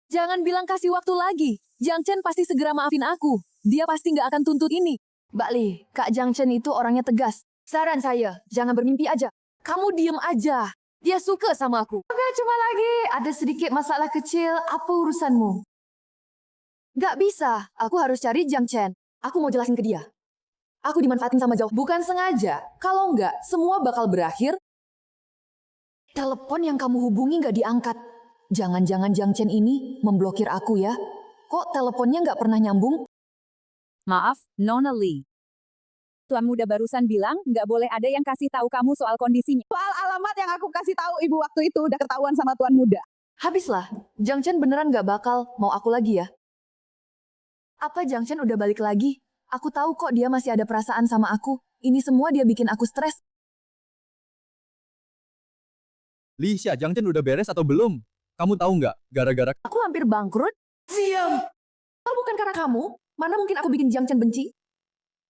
Jangan bilang kasih waktu lagi. Jiang Chen pasti segera maafin aku. Dia pasti nggak akan tuntut ini. Mbak Li, Kak Jiang Chen itu orangnya tegas. Saran saya, jangan bermimpi aja. Kamu diem aja. Dia suka sama aku. Oke, cuma lagi ada sedikit masalah kecil. Apa urusanmu? Nggak bisa. Aku harus cari Jiang Chen. Aku mau jelasin ke dia. Aku dimanfaatin sama Zhao. Bukan sengaja. Kalau nggak, semua bakal berakhir. Telepon yang kamu hubungi nggak diangkat. Jangan-jangan Jiang Chen ini memblokir aku ya. Kok teleponnya nggak pernah nyambung?
Maaf, Nona Lee. Tuan muda barusan bilang nggak boleh ada yang kasih tahu kamu soal kondisinya.
Soal alamat yang aku kasih tahu ibu waktu itu udah ketahuan sama tuan muda.
Habislah. Jiang Chen beneran nggak bakal mau aku lagi ya? Apa Jiang Chen udah balik lagi? Aku tahu kok dia masih ada perasaan sama aku. Ini semua dia bikin aku stres.
Li Xia, Jiang Chen udah beres atau belum? Kamu tahu nggak, gara-gara
Aku hampir bangkrut. Diam! Kalau bukan karena kamu, mana mungkin aku bikin Jiang Chen benci?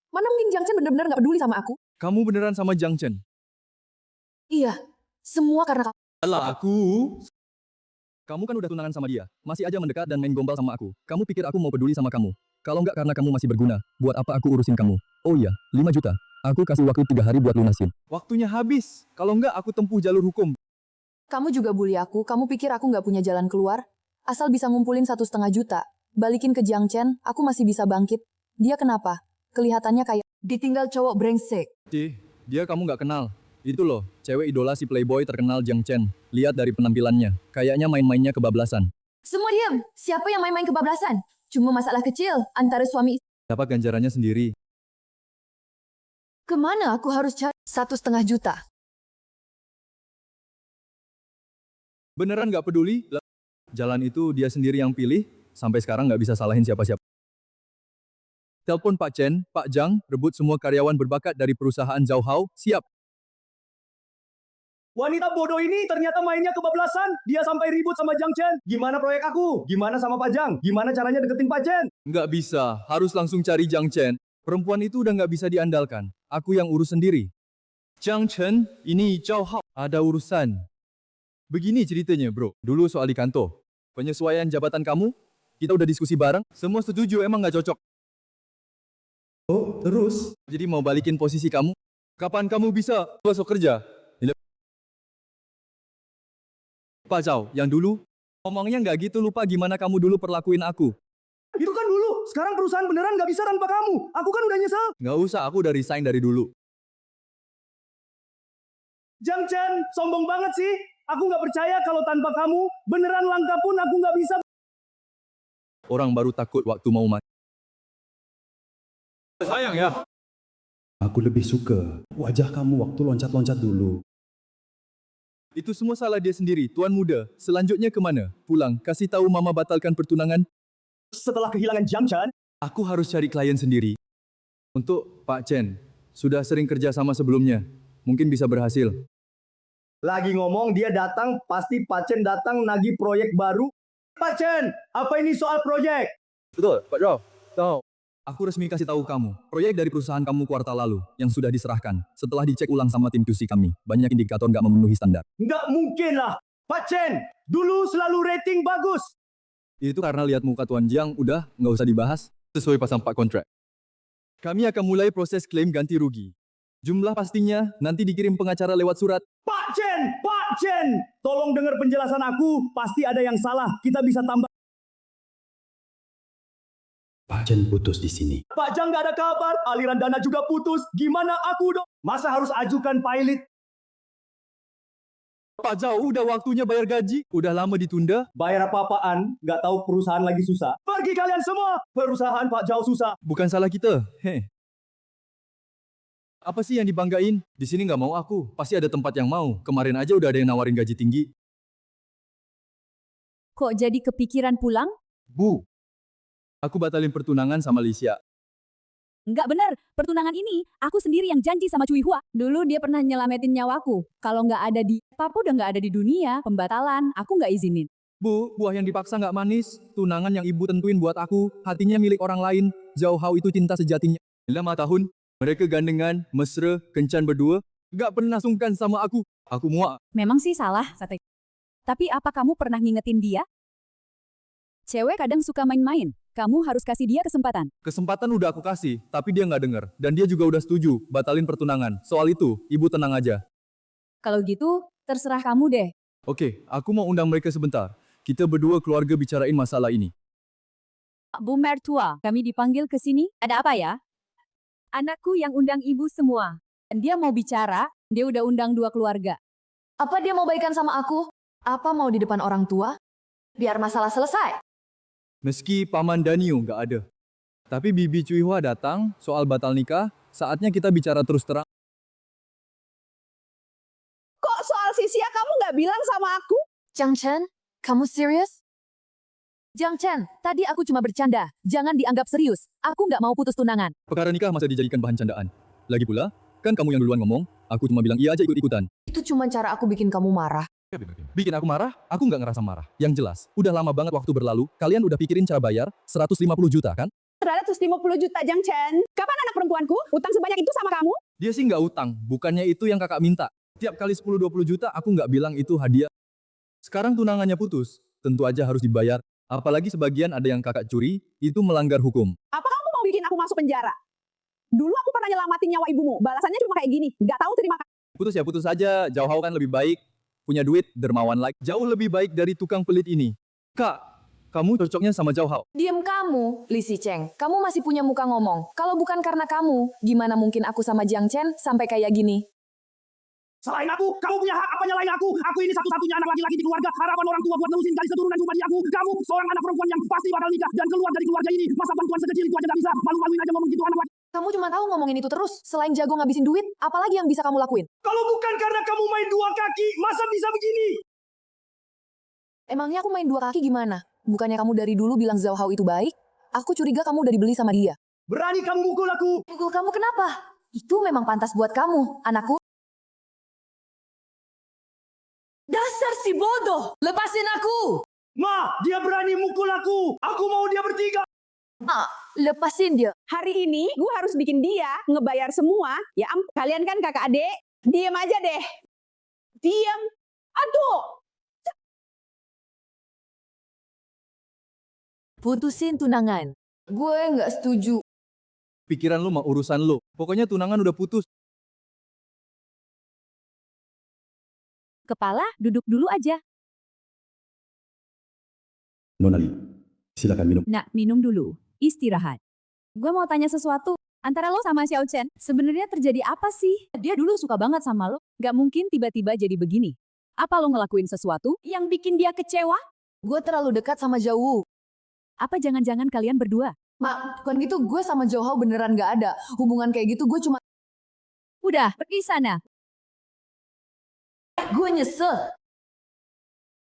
Mana mungkin Jiang Chen bener-bener nggak peduli sama aku?
kamu beneran sama Jiang Chen?
Iya, semua karena kamu.
Alah, kamu kan udah tunangan sama dia, masih aja mendekat dan main gombal sama aku. Kamu pikir aku mau peduli sama kamu? Kalau nggak karena kamu masih berguna, buat apa aku urusin kamu? Oh iya, 5 juta. Aku kasih waktu 3 hari buat lunasin. Waktunya habis. Kalau nggak aku tempuh jalur hukum.
Kamu juga bully aku, kamu pikir aku nggak punya jalan keluar? Asal bisa ngumpulin 1,5 juta. Balikin ke Jiang Chen, aku masih bisa bangkit. Dia kenapa? Kelihatannya kayak ditinggal cowok brengsek.
Dia kamu nggak kenal. Itu loh, cewek idola si playboy terkenal Jiang Chen. Lihat dari penampilannya, kayaknya main-mainnya kebablasan.
Semua diam. Siapa yang main-main kebablasan? Cuma masalah kecil antara suami.
Dapat ganjarannya sendiri.
Kemana aku harus cari 1,5 juta?
Beneran nggak peduli? Jalan itu dia sendiri yang pilih, sampai sekarang nggak bisa salahin siapa-siapa. Telepon Pak Chen, Pak Zhang, rebut semua karyawan berbakat dari perusahaan Zhao Hao, siap.
Wanita bodoh ini ternyata mainnya kebablasan. Dia sampai ribut sama Jiang Chen. Gimana proyek aku? Gimana sama Pak Zhang? Gimana caranya deketin Pak Chen?
Nggak bisa, harus langsung cari Jiang Chen. Perempuan itu udah nggak bisa diandalkan. Aku yang urus sendiri. Jiang Chen, ini Zhao Hao. Ada urusan. Begini ceritanya bro, dulu soal di kantor. Penyesuaian jabatan kamu, kita udah diskusi bareng, semua setuju emang nggak cocok.
Oh, terus?
Jadi mau balikin posisi kamu? Kapan kamu bisa masuk kerja? Pak Zhao, yang dulu, ngomongnya nggak gitu lupa gimana kamu dulu perlakuin aku.
Itu kan dulu. sekarang perusahaan beneran nggak bisa tanpa kamu. Aku kan udah nyesel.
Nggak usah, aku udah resign dari dulu.
Jiang Chen, sombong banget sih. Aku nggak percaya kalau tanpa kamu, beneran langkah pun aku nggak bisa.
Orang baru takut waktu mau mati. Sayang ya.
Aku lebih suka wajah kamu waktu loncat-loncat dulu.
Itu semua salah dia sendiri, tuan muda. Selanjutnya kemana? Pulang, kasih tahu mama batalkan pertunangan.
Setelah kehilangan Jiang Chen,
Aku harus cari klien sendiri. Untuk Pak Chen, sudah sering kerja sama sebelumnya. Mungkin bisa berhasil.
lagi ngomong dia datang, pasti Pak Chen datang nagih proyek baru. Pak Chen, apa ini soal proyek?
Betul, Pak Zhao. Tahu. Aku resmi kasih tahu kamu, proyek dari perusahaan kamu kuartal lalu yang sudah diserahkan. Setelah dicek ulang sama tim QC kami, banyak indikator nggak memenuhi standar.
Nggak mungkin lah. Pak Chen, dulu selalu rating bagus.
Itu karena lihat muka Tuan Jiang, udah nggak usah dibahas, sesuai pasang Pak kontrak. Kami akan mulai proses klaim ganti rugi. Jumlah pastinya nanti dikirim pengacara lewat surat.
Pak Chen, tolong dengar penjelasan aku. Pasti ada yang salah. Kita bisa tambah.
Pak Chen putus di sini.
Pak Jiang nggak ada kabar. Aliran dana juga putus. Gimana aku dong? Masa harus ajukan pilot?
Pak Zhao, udah waktunya bayar gaji. Udah lama ditunda.
Bayar apa-apaan? Nggak tahu perusahaan lagi susah. Pergi kalian semua. Perusahaan Pak Jiao susah.
Bukan salah kita. Heh. Apa sih yang dibanggain? Di sini nggak mau aku. Pasti ada tempat yang mau. Kemarin aja udah ada yang nawarin gaji tinggi.
Kok jadi kepikiran pulang?
Bu, aku batalin pertunangan sama Lisha.
Nggak benar, pertunangan ini aku sendiri yang janji sama Cui Hua. Dulu dia pernah nyelamatin nyawaku. Kalau nggak ada di, Papa udah nggak ada di dunia, pembatalan, aku nggak izinin.
Bu, buah yang dipaksa nggak manis. Tunangan yang ibu tentuin buat aku. Hatinya milik orang lain. Zhao Hao itu cinta sejatinya. 5 tahun. Mereka gandengan, mesra, kencan berdua. Nggak pernah sungkan sama aku. Aku muak.
Memang sih salah, Sate. Tapi apa kamu pernah ngingetin dia? Cewek kadang suka main-main. Kamu harus kasih dia kesempatan.
Kesempatan udah aku kasih, tapi dia nggak denger. Dan dia juga udah setuju, batalin pertunangan. Soal itu, ibu tenang aja.
Kalau gitu, terserah kamu deh.
Oke, aku mau undang mereka sebentar. Kita berdua keluarga bicarain masalah ini.
Bu Mertua, kami dipanggil ke sini. Ada apa ya? Anakku yang undang ibu semua. Dia mau bicara, dia udah undang 2 keluarga.
Apa dia mau baikan sama aku? Apa mau di depan orang tua? Biar masalah selesai.
Meski Paman Danio nggak ada. Tapi Bibi Cui Hua datang soal batal nikah, saatnya kita bicara terus terang.
Kok soal Sisia kamu nggak bilang sama aku?
Jiang Chen, kamu serius? Jiang Chen, tadi aku cuma bercanda. Jangan dianggap serius. Aku nggak mau putus tunangan.
Perkara nikah masa dijadikan bahan candaan. Lagi pula, kan kamu yang duluan ngomong, aku cuma bilang iya aja ikut-ikutan.
Itu cuma cara aku bikin kamu marah.
Bikin aku marah? Aku nggak ngerasa marah. Yang jelas, udah lama banget waktu berlalu, kalian udah pikirin cara bayar 150 juta kan?
150 juta Jiang Chen. Kapan anak perempuanku? Utang sebanyak itu sama kamu?
Dia sih nggak utang, bukannya itu yang kakak minta. Tiap kali 10-20 juta, aku nggak bilang itu hadiah. Sekarang tunangannya putus, tentu aja harus dibayar. Apalagi sebagian ada yang kakak curi, itu melanggar hukum.
Apa kamu mau bikin aku masuk penjara? Dulu aku pernah nyelamatin nyawa ibumu. Balasannya cuma kayak gini. Nggak tahu terima kasih.
Putus ya putus aja, Zhao Hao kan lebih baik. Punya duit, dermawan lagi. Jauh lebih baik dari tukang pelit ini. Kak, kamu cocoknya sama Zhao Hao.
Diam kamu, Li Sicheng. Kamu masih punya muka ngomong. Kalau bukan karena kamu, gimana mungkin aku sama Jiang Chen sampai kayak gini?
Selain aku, kamu punya hak apa nyalain aku? Aku ini satu-satunya anak laki-laki di keluarga. Harapan orang tua buat nerusin garis keturunan cuma di aku. Kamu seorang anak perempuan yang pasti bakal nikah dan keluar dari keluarga ini. Masa bantuan sekecil itu aja gak bisa. Malu-maluin aja ngomong gitu anak laki.
Kamu cuma tahu ngomongin itu terus. Selain jago ngabisin duit, apalagi yang bisa kamu lakuin?
Kalau bukan karena kamu main 2 kaki, masa bisa begini?
Emangnya aku main 2 kaki gimana? Bukannya kamu dari dulu bilang Zhao Hao itu baik? Aku curiga kamu udah dibeli sama dia.
Berani kamu mukul aku?
Pukul kamu kenapa? Itu memang pantas buat kamu, anakku. Dasar si bodoh! Lepasin aku!
Ma, dia berani mukul aku. Aku mau dia bertiga.
Lepasin dia.
Hari ini gue harus bikin dia ngebayar semua. Ya ampun, kalian kan kakak adik. Diem aja deh. Diem. Aduh.
Putusin tunangan. Gue nggak setuju.
Pikiran lu mah urusan lu. Pokoknya tunangan udah putus.
Kepala, duduk dulu aja.
Nona Li, silakan minum.
Nak, minum dulu. Istirahat. Gue mau tanya sesuatu. Antara lo sama Xiao Chen, sebenarnya terjadi apa sih? Dia dulu suka banget sama lo. Gak mungkin tiba-tiba jadi begini. Apa lo ngelakuin sesuatu yang bikin dia kecewa?
Gue terlalu dekat sama Zhao Wu.
Apa jangan-jangan kalian berdua?
Mak, bukan gitu, gue sama Zhao Hao beneran gak ada. Hubungan kayak gitu gue cuma...
Udah, pergi sana.
Gue nyesel.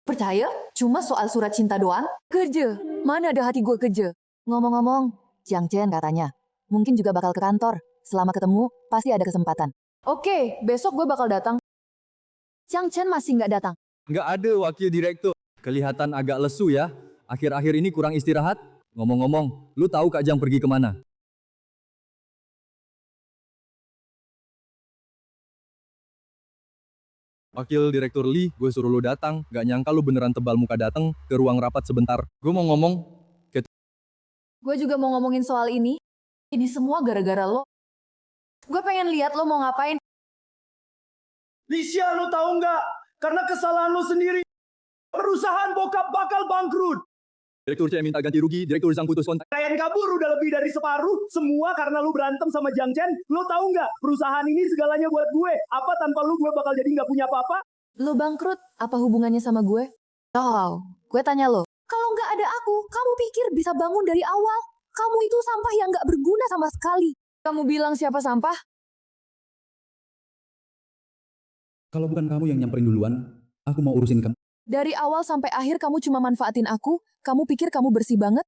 Percaya? Cuma soal surat cinta doang? Kerja. Mana ada hati gue kerja? Ngomong-ngomong, Jiang Chen katanya. Mungkin juga bakal ke kantor. Selama ketemu, pasti ada kesempatan. Oke, besok gue bakal datang. Jiang Chen masih nggak datang.
Nggak ada wakil direktur. Kelihatan agak lesu ya. Akhir-akhir ini kurang istirahat. Ngomong-ngomong, lu tahu Kak Jiang pergi kemana? Wakil Direktur Lee, gue suruh lu datang. Gak nyangka lu beneran tebal muka datang ke ruang rapat sebentar. Gue mau ngomong,
Gue juga mau ngomongin soal ini. Ini semua gara-gara lo. Gue pengen lihat lo mau ngapain.
Lisha, lo tahu nggak? Karena kesalahan lo sendiri, perusahaan bokap bakal bangkrut.
Direktur C minta ganti rugi, Direktur Zhang putus kontak.
Klien kabur udah lebih dari separuh. Semua karena lu berantem sama Jiang Chen. Lo tahu nggak? Perusahaan ini segalanya buat gue. Apa tanpa lu gue bakal jadi nggak punya apa-apa?
Lo bangkrut, apa hubungannya sama gue? Oh, gue tanya lo. Kalau nggak ada aku, kamu pikir bisa bangun dari awal? Kamu itu sampah yang nggak berguna sama sekali. Kamu bilang siapa sampah?
Kalau bukan kamu yang nyamperin duluan, aku mau urusin kamu.
Dari awal sampai akhir kamu cuma manfaatin aku. Kamu pikir kamu bersih banget?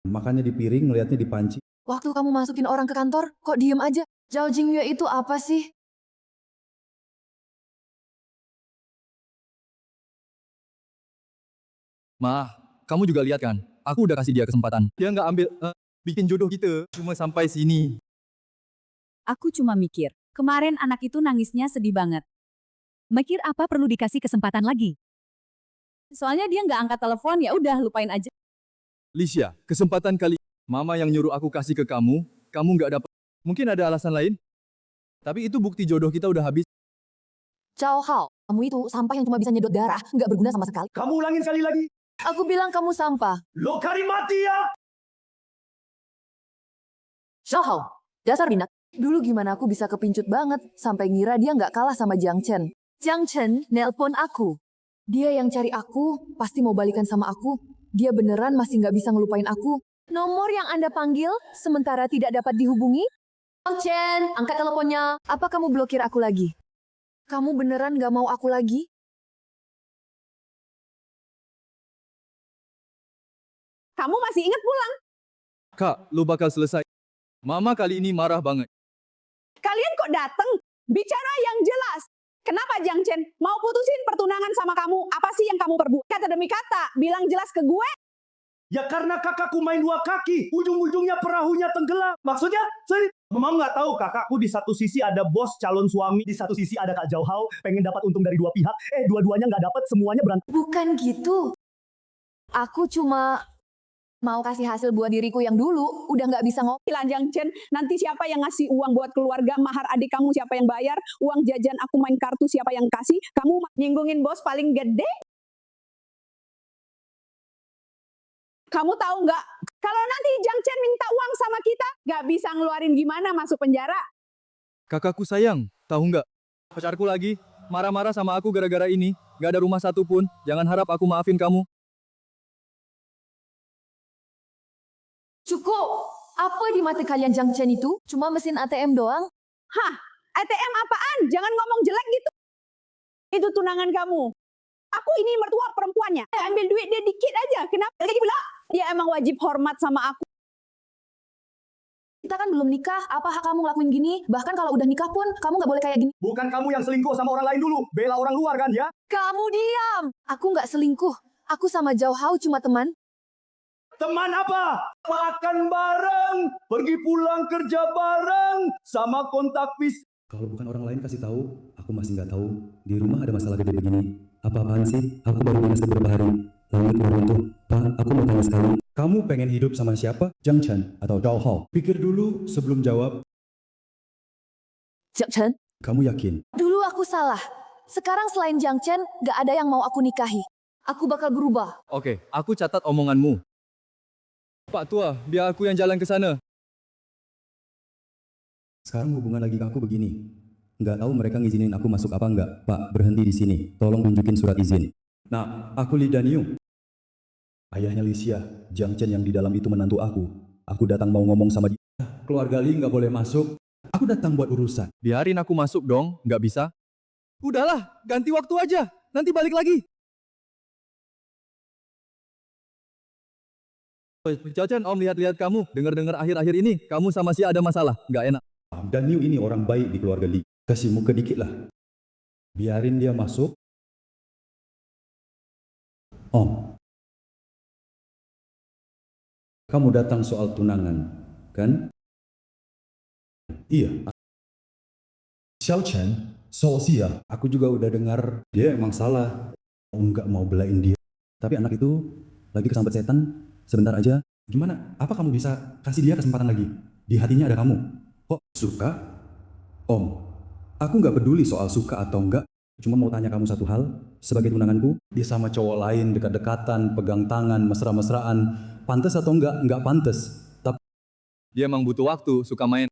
Makannya di piring, ngeliatnya di panci.
Waktu kamu masukin orang ke kantor, kok diem aja? Zhao Jingyue itu apa sih?
Ma, kamu juga lihat kan? Aku udah kasih dia kesempatan. Dia nggak ambil, bikin jodoh kita. Cuma sampai sini.
Aku cuma mikir, kemarin anak itu nangisnya sedih banget. Mikir apa perlu dikasih kesempatan lagi? Soalnya dia nggak angkat telepon, ya udah lupain aja.
Lisha, kesempatan kali Mama yang nyuruh aku kasih ke kamu nggak dapat. Mungkin ada alasan lain. Tapi itu bukti jodoh kita udah habis.
Zhao Hao, kamu itu sampah yang cuma bisa nyedot darah, nggak berguna sama sekali.
Kamu ulangin sekali lagi.
Aku bilang kamu sampah.
Lo kari mati ya.
Zhao Hao, dasar binat. Dulu gimana aku bisa kepincut banget, sampai ngira dia nggak kalah sama Jiang Chen. Jiang Chen nelpon aku. Dia yang cari aku, pasti mau balikan sama aku. Dia beneran masih nggak bisa ngelupain aku. Nomor yang Anda panggil, sementara tidak dapat dihubungi? Jiang Chen, angkat teleponnya. Apa kamu blokir aku lagi? Kamu beneran nggak mau aku lagi?
Kamu masih ingat pulang?
Kak, lu bakal selesai. Mama kali ini marah banget.
Kalian kok dateng? Bicara yang jelas. Kenapa Jiang Chen mau putusin pertunangan sama kamu? Apa sih yang kamu perbuat? Kata demi kata, bilang jelas ke gue.
Ya karena kakakku main dua kaki. Ujung-ujungnya perahunya tenggelam. Maksudnya, Mama nggak tahu kakakku di satu sisi ada bos calon suami, di satu sisi ada Kak Zhao Hao, pengen dapat untung dari dua pihak. Dua-duanya nggak dapat, semuanya berantem.
Bukan gitu. Aku cuma mau kasih hasil buat diriku yang dulu, udah nggak bisa ngomong.
Bilang Jiang Chen, nanti siapa yang ngasih uang buat keluarga, mahar adik kamu siapa yang bayar, uang jajan aku main kartu siapa yang kasih, kamu nyinggungin bos paling gede. Kamu tahu nggak, kalau nanti Jiang Chen minta uang sama kita, nggak bisa ngeluarin gimana masuk penjara.
Kakakku sayang, tahu nggak? Pacarku lagi marah-marah sama aku gara-gara ini. Nggak ada rumah satupun. Jangan harap aku maafin kamu.
Cukup! Apa di mata kalian Jiang Chen itu? Cuma mesin ATM doang?
Hah, ATM apaan? Jangan ngomong jelek gitu. Itu tunangan kamu. Aku ini mertua perempuannya. Ambil duit dia dikit aja. Kenapa? Lagi pula, dia emang wajib hormat sama aku.
Kita kan belum nikah, apa hak kamu ngelakuin gini? Bahkan kalau udah nikah pun, kamu nggak boleh kayak gini.
Bukan kamu yang selingkuh sama orang lain dulu. Bela orang luar kan ya?
Kamu diam! Aku nggak selingkuh. Aku sama Zhao Hao cuma teman.
Teman apa? Makan bareng, pergi pulang kerja bareng, sama kontak fisik.
Kalau bukan orang lain kasih tahu, aku masih nggak tahu. Di rumah ada masalah gede begini. Apa-apaan sih? Aku baru panas beberapa hari. Langit mau runtuh. Pak, aku mau tanya sekali. Kamu pengen hidup sama siapa? Jiang Chen atau Zhao Hao? Pikir dulu sebelum jawab.
Jiang Chen,
Kamu yakin?
dulu aku salah. Sekarang selain Jiang Chen, nggak ada yang mau aku nikahi. Aku bakal berubah.
Oke, aku catat omonganmu. Pak Tua, biar aku yang jalan ke sana.
Sekarang hubungan lagi aku begini. Nggak tahu mereka ngizinin aku masuk apa enggak. Pak, berhenti di sini. Tolong tunjukin surat izin. Nah, aku Lee Daniung. Ayahnya Licia, Jiang Chen yang di dalam itu menantu aku. Aku datang mau ngomong sama dia. Keluarga Lee nggak boleh masuk. Aku datang buat urusan.
Biarin aku masuk dong, nggak bisa? Udahlah, ganti waktu aja. Nanti balik lagi. Cocen, Om lihat-lihat kamu. Dengar-dengar akhir-akhir ini, kamu sama si ada masalah. Nggak enak.
Daniung ini orang baik di keluarga Lee. Kasih muka dikit lah. Biarin dia masuk. Om, kamu datang soal tunangan, kan? Iya. Xiao Chen, soal Xia. Aku juga udah dengar dia emang salah. Om nggak mau belain dia. Tapi anak itu lagi kesambet setan. Sebentar aja. Gimana? Apa kamu bisa kasih dia kesempatan lagi? Di hatinya ada kamu. Kok suka? Om, aku nggak peduli soal suka atau enggak. Cuma mau tanya kamu satu hal. Sebagai tunanganku, dia sama cowok lain dekat-dekatan, pegang tangan, mesra-mesraan. Pantes atau enggak? Enggak pantes. Tapi
Dia emang butuh waktu, suka main.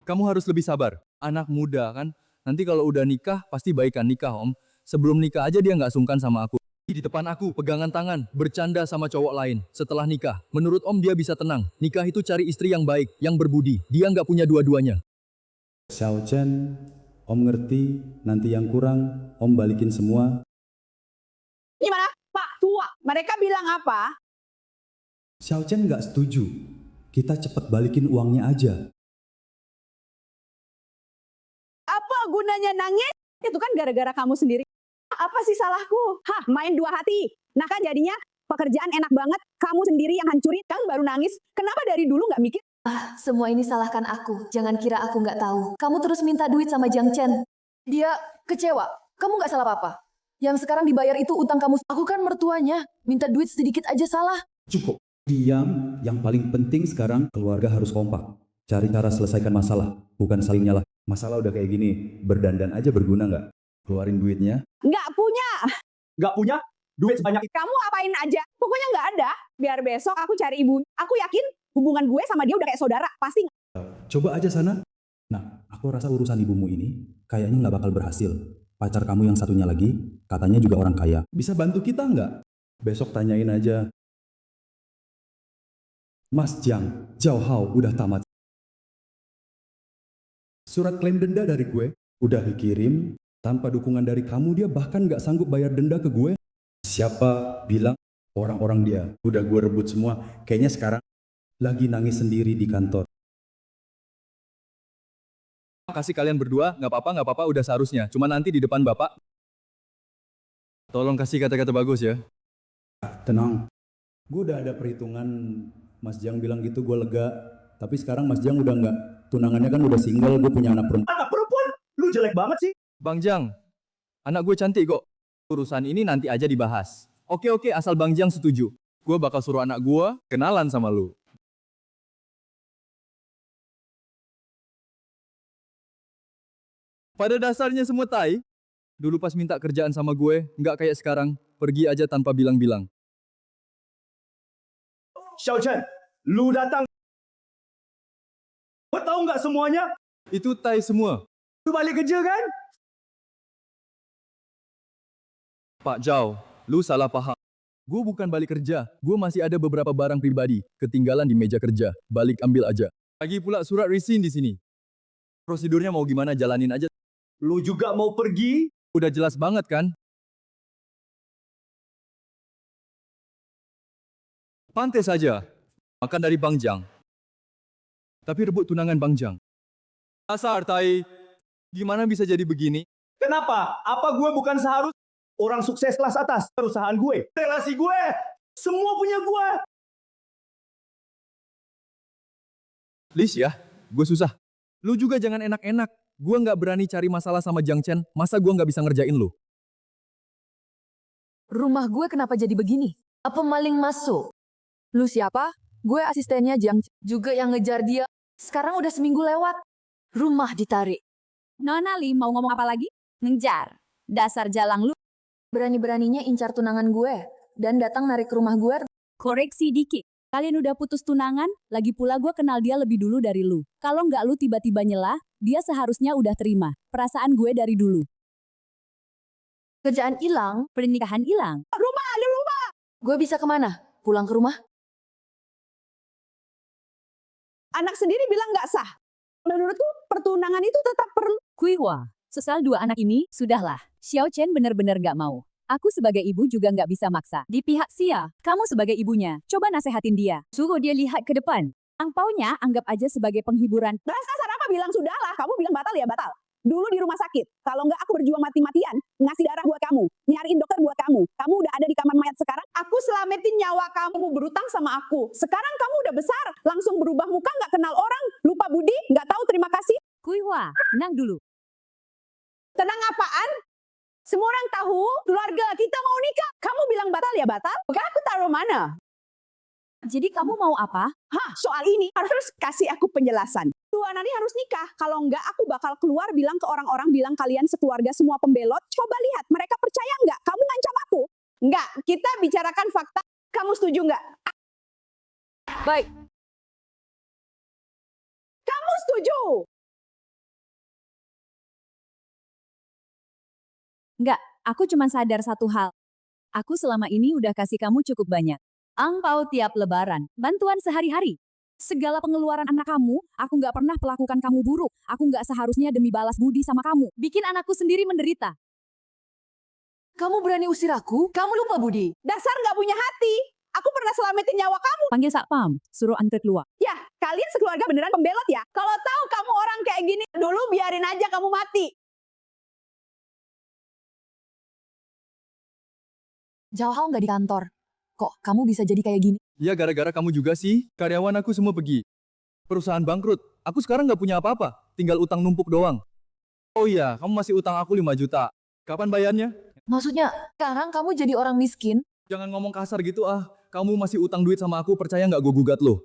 Kamu harus lebih sabar. Anak muda kan. Nanti kalau udah nikah, pasti baikan nikah, Om. Sebelum nikah aja dia nggak sungkan sama aku. Di depan aku, pegangan tangan, bercanda sama cowok lain. Setelah nikah, menurut Om dia bisa tenang. Nikah itu cari istri yang baik, yang berbudi. Dia nggak punya dua-duanya.
Xiao Chen, Om ngerti. Nanti yang kurang, Om balikin semua.
Gimana? Pak Tua, mereka bilang apa?
Xiao Chen nggak setuju. Kita cepet balikin uangnya aja.
Apa gunanya nangis? Itu kan gara-gara kamu sendiri. Apa sih salahku? Hah, main dua hati. Nah kan jadinya pekerjaan enak banget. Kamu sendiri yang hancurin, kan baru nangis. Kenapa dari dulu nggak mikir?
Semua ini salahkan aku. Jangan kira aku nggak tahu. Kamu terus minta duit sama Jiang Chen. Dia kecewa. Kamu nggak salah apa-apa. Yang sekarang dibayar itu utang kamu. Aku kan mertuanya. Minta duit sedikit aja salah.
Cukup. Diam. Yang paling penting sekarang, keluarga harus kompak. Cari cara selesaikan masalah. Bukan saling nyalah. Masalah udah kayak gini. Berdandan aja berguna nggak? Keluarin duitnya.
Nggak punya.
Nggak punya duit sebanyak itu.
Kamu apain aja? Pokoknya nggak ada. Biar besok aku cari ibu. Aku yakin hubungan gue sama dia udah kayak saudara. Pasti.
Coba aja sana. Nah, aku rasa urusan ibumu ini kayaknya nggak bakal berhasil. Pacar kamu yang satunya lagi, katanya juga orang kaya. Bisa bantu kita nggak? Besok tanyain aja. Mas Jiang, Jiao Hao udah tamat. Surat klaim denda dari gue udah dikirim. Tanpa dukungan dari kamu, dia bahkan nggak sanggup bayar denda ke gue. Siapa bilang orang-orang dia udah gue rebut semua? Kayaknya sekarang lagi nangis sendiri di kantor.
Kasih kalian berdua, nggak apa-apa, udah seharusnya. Cuma nanti di depan Bapak. Tolong kasih kata-kata bagus ya.
Tenang, gue udah ada perhitungan. Mas Jiang bilang gitu, gue lega. Tapi sekarang Mas Jiang udah nggak. Tunangannya kan udah single, gue punya anak perempuan.
Anak perempuan, lu jelek banget sih.
Bang Jang, anak gue cantik kok. Urusan ini nanti aja dibahas. Oke, asal Bang Jang setuju. Gue bakal suruh anak gue kenalan sama lu. Pada dasarnya semua tai. Dulu pas minta kerjaan sama gue, nggak kayak sekarang. Pergi aja tanpa bilang-bilang.
Xiao Chen, lu datang. Gue tahu nggak semuanya?
Itu tai semua.
Lu balik kerja kan?
Pak Zhao, lu salah paham. Gue bukan balik kerja. Gue masih ada beberapa barang pribadi. Ketinggalan di meja kerja. Balik ambil aja. Lagi pula surat resign di sini. Prosedurnya mau gimana jalanin aja.
Lu juga mau pergi?
Udah jelas banget kan? Pantes saja. Makan dari Bang Jang. Tapi rebut tunangan Bang Jang. Dasar tai. Gimana bisa jadi begini?
Kenapa? Apa gue bukan seharus orang sukses kelas atas? Perusahaan gue, relasi gue, semua punya gue.
Please ya, gue susah. Lu juga jangan enak-enak. Gue nggak berani cari masalah sama Jiang Chen. Masa gue nggak bisa ngerjain lu?
Rumah gue kenapa jadi begini? Apa maling masuk? Lu siapa? Gue asistennya Jiang Chen. Juga yang ngejar dia. Sekarang udah seminggu lewat. Rumah ditarik.
Nona Li mau ngomong apa lagi? Ngejar. Dasar jalang lu.
Berani-beraninya incar tunangan gue. Dan datang narik ke rumah gue.
Koreksi dikit. Kalian udah putus tunangan, lagi pula gue kenal dia lebih dulu dari lu. Kalau nggak lu tiba-tiba nyela, dia seharusnya udah terima. Perasaan gue dari dulu.
Kerjaan hilang,
Pernikahan hilang.
Rumah, ada rumah.
gue bisa kemana? Pulang ke rumah?
Anak sendiri bilang nggak sah. Menurutku pertunangan itu tetap perlu.
Kuihua, sesal dua anak ini, sudahlah. Xiao Chen bener-bener nggak mau. Aku sebagai ibu juga nggak bisa maksa. Di pihak Xia, kamu sebagai ibunya, coba nasehatin dia. Suruh dia lihat ke depan. Angpaunya anggap aja sebagai penghiburan.
Dasar apa bilang sudahlah. Kamu bilang batal ya batal. Dulu di rumah sakit. Kalau nggak aku berjuang mati-matian. Ngasih darah buat kamu. Nyariin dokter buat kamu. Kamu udah ada di kamar mayat sekarang. Aku selamatin nyawa kamu berutang sama aku. Sekarang kamu udah besar. Langsung berubah muka nggak kenal orang. Lupa budi. Nggak tahu terima kasih.
Kuihua, tenang dulu.
Tenang apaan? Semua orang tahu keluarga kita mau nikah. Kamu bilang batal ya batal? Oke, aku taruh mana?
Jadi kamu mau apa?
Hah, soal ini harus kasih aku penjelasan. Dua anak ini harus nikah. Kalau enggak, aku bakal keluar bilang ke orang-orang bilang kalian sekeluarga semua pembelot. Coba lihat, mereka percaya enggak? Kamu ngancam aku? Enggak, kita bicarakan fakta. Kamu setuju enggak?
Baik,
Kamu setuju?
Enggak, aku cuma sadar satu hal. Aku selama ini udah kasih kamu cukup banyak. Angpau tiap lebaran, bantuan sehari-hari. Segala pengeluaran anak kamu, aku nggak pernah perlakukan kamu buruk. Aku nggak seharusnya demi balas budi sama kamu. Bikin anakku sendiri menderita.
kamu berani usir aku? Kamu lupa budi.
Dasar nggak punya hati. Aku pernah selamatin nyawa kamu.
Panggil Satpam, suruh antar keluar.
Ya, kalian sekeluarga beneran pembelot ya? Kalau tahu kamu orang kayak gini, dulu biarin aja kamu mati.
Jauh nggak di kantor. Kok kamu bisa jadi kayak gini?
Ya gara-gara kamu juga sih, karyawan aku semua pergi. Perusahaan bangkrut, aku sekarang nggak punya apa-apa, tinggal utang numpuk doang. Oh iya, kamu masih utang aku 5 juta. Kapan bayarnya?
Maksudnya, sekarang kamu jadi orang miskin?
Jangan ngomong kasar gitu ah, kamu masih utang duit sama aku, percaya nggak gue gugat lo?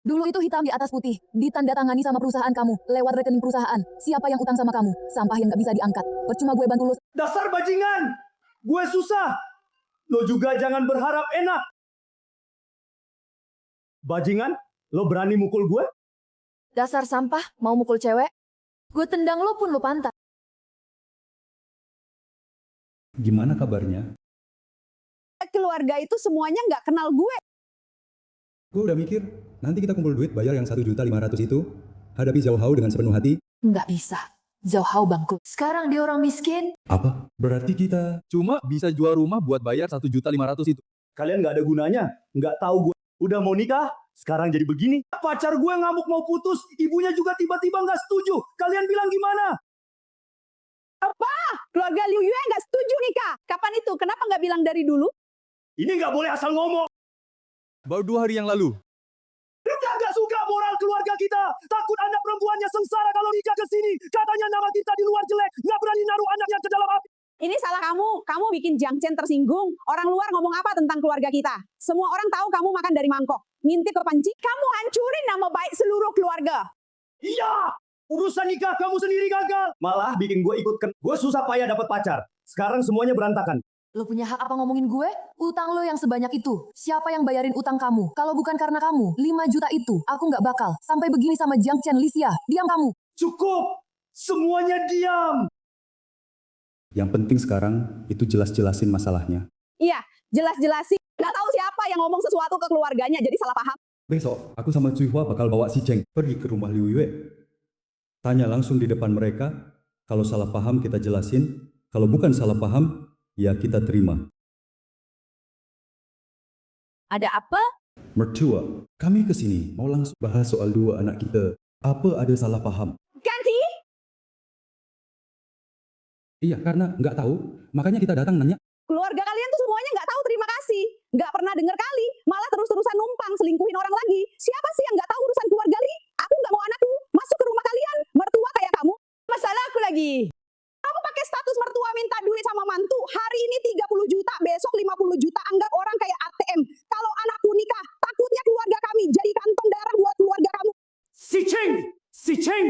Dulu itu hitam di atas putih, ditandatangani sama perusahaan kamu, lewat rekening perusahaan. Siapa yang utang sama kamu? Sampah yang nggak bisa diangkat. Percuma gue bantu lo.
Dasar bajingan! Gue susah! Lo juga jangan berharap enak! Bajingan, lo berani mukul gue?
Dasar sampah, mau mukul cewek? Gue tendang lo pun lo pantas.
Gimana kabarnya?
Keluarga itu semuanya nggak kenal gue.
Gue udah mikir, nanti kita kumpul duit bayar yang 1.500.000 itu, hadapi Zhao Hao dengan sepenuh hati.
Nggak bisa. Zhao Hao bangkrut. Sekarang dia orang miskin.
Apa? Berarti kita...
Cuma bisa jual rumah buat bayar 1.500.000 itu.
Kalian nggak ada gunanya, nggak tahu gue. Udah mau nikah, sekarang jadi begini. Pacar gue ngamuk mau putus, ibunya juga tiba-tiba nggak setuju. Kalian bilang gimana?
Keluarga Liu Yue nggak setuju nikah. Kapan itu? Kenapa nggak bilang dari dulu?
Ini nggak boleh asal ngomong.
Baru 2 hari yang lalu.
Kita nggak suka moral keluarga kita. Takut anak perempuannya sengsara kalau nikah ke sini. Katanya nama kita di luar jelek. Nggak berani naruh anaknya ke dalam api.
Ini salah kamu. Kamu bikin Jiang Chen tersinggung. Orang luar ngomong apa tentang keluarga kita? Semua orang tahu kamu makan dari mangkok. Ngintip ke panci. Kamu hancurin nama baik seluruh keluarga.
Iya, urusan nikah kamu sendiri gagal. Malah bikin gue ikut gue susah payah dapat pacar. Sekarang semuanya berantakan.
Lo punya hak apa ngomongin gue? Utang lo yang sebanyak itu. Siapa yang bayarin utang kamu? Kalau bukan karena kamu, 5 juta itu, aku nggak bakal. Sampai begini sama Jiang Chen Lisia. Diam kamu.
Cukup, semuanya diam.
Yang penting sekarang, itu jelas-jelasin masalahnya.
Iya, jelas-jelasin. Nggak tahu siapa yang ngomong sesuatu ke keluarganya, jadi salah paham.
Besok, aku sama Cui Hua bakal bawa si Cheng pergi ke rumah Liu Yue. Tanya langsung di depan mereka, kalau salah paham kita jelasin, kalau bukan salah paham, ya kita terima.
Ada apa?
Mertua, kami kesini mau langsung bahas soal 2 anak kita. Apa ada salah paham?
Ganti?
Iya, karena nggak tahu, makanya kita datang nanya.
Keluarga kalian tuh semuanya nggak tahu terima kasih. Nggak pernah dengar kali. Malah terus-terusan numpang selingkuhin orang lagi. Siapa sih yang nggak tahu urusan keluarga li? Aku nggak mau anakku masuk ke rumah kalian. Mertua kayak kamu. Masalah aku lagi. Kamu pakai status mertua minta duit sama mantu. Hari ini 30 juta, besok 50 juta. Anggap orang kayak ATM. Kalau anakku nikah, takutnya keluarga kami jadi kantong darah buat keluarga kamu.
Si Cheng.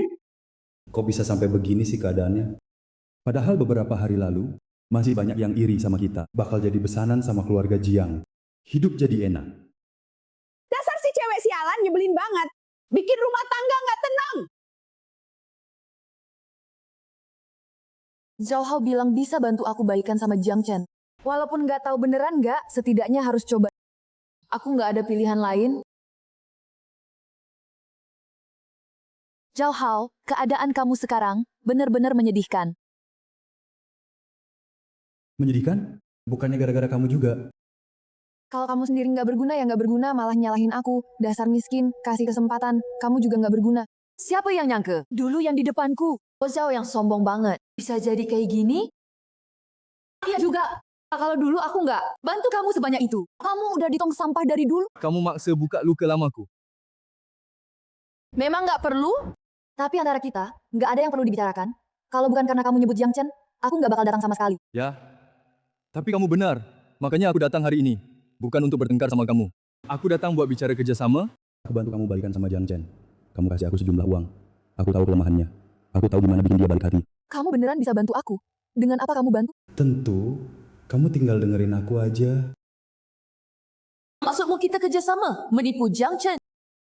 Kok bisa sampai begini sih keadaannya? Padahal beberapa hari lalu, masih banyak yang iri sama kita. Bakal jadi besanan sama keluarga Jiang. Hidup jadi enak.
jalan nyebelin banget. Bikin rumah tangga nggak tenang.
Zhao Hao bilang bisa bantu aku baikan sama Jiang Chen. Walaupun nggak tahu beneran nggak, setidaknya harus coba. Aku nggak ada pilihan lain. Zhao Hao, keadaan kamu sekarang benar-benar menyedihkan.
Menyedihkan? Bukannya gara-gara kamu juga.
Kalau kamu sendiri nggak berguna ya nggak berguna, malah nyalahin aku. Dasar miskin, kasih kesempatan, kamu juga nggak berguna. Siapa yang nyangka? Dulu yang di depanku. Oh Zhao yang sombong banget. Bisa jadi kayak gini? Iya juga. Kalau dulu aku nggak bantu kamu sebanyak itu. Kamu udah di tong sampah dari dulu.
Kamu maksa buka luka lamaku.
Memang nggak perlu. Tapi antara kita, nggak ada yang perlu dibicarakan. Kalau bukan karena kamu nyebut Jiang Chen, aku nggak bakal datang sama sekali.
Ya, tapi kamu benar. Makanya aku datang hari ini. Bukan untuk bertengkar sama kamu. Aku datang buat bicara kerjasama.
Aku bantu kamu balikan sama Jiang Chen. Kamu kasih aku sejumlah uang. Aku tahu kelemahannya. Aku tahu gimana bikin dia balik hati.
Kamu beneran bisa bantu aku? Dengan apa kamu bantu?
Tentu, kamu tinggal dengerin aku aja.
Maksudmu kita kerjasama? Menipu Jiang Chen?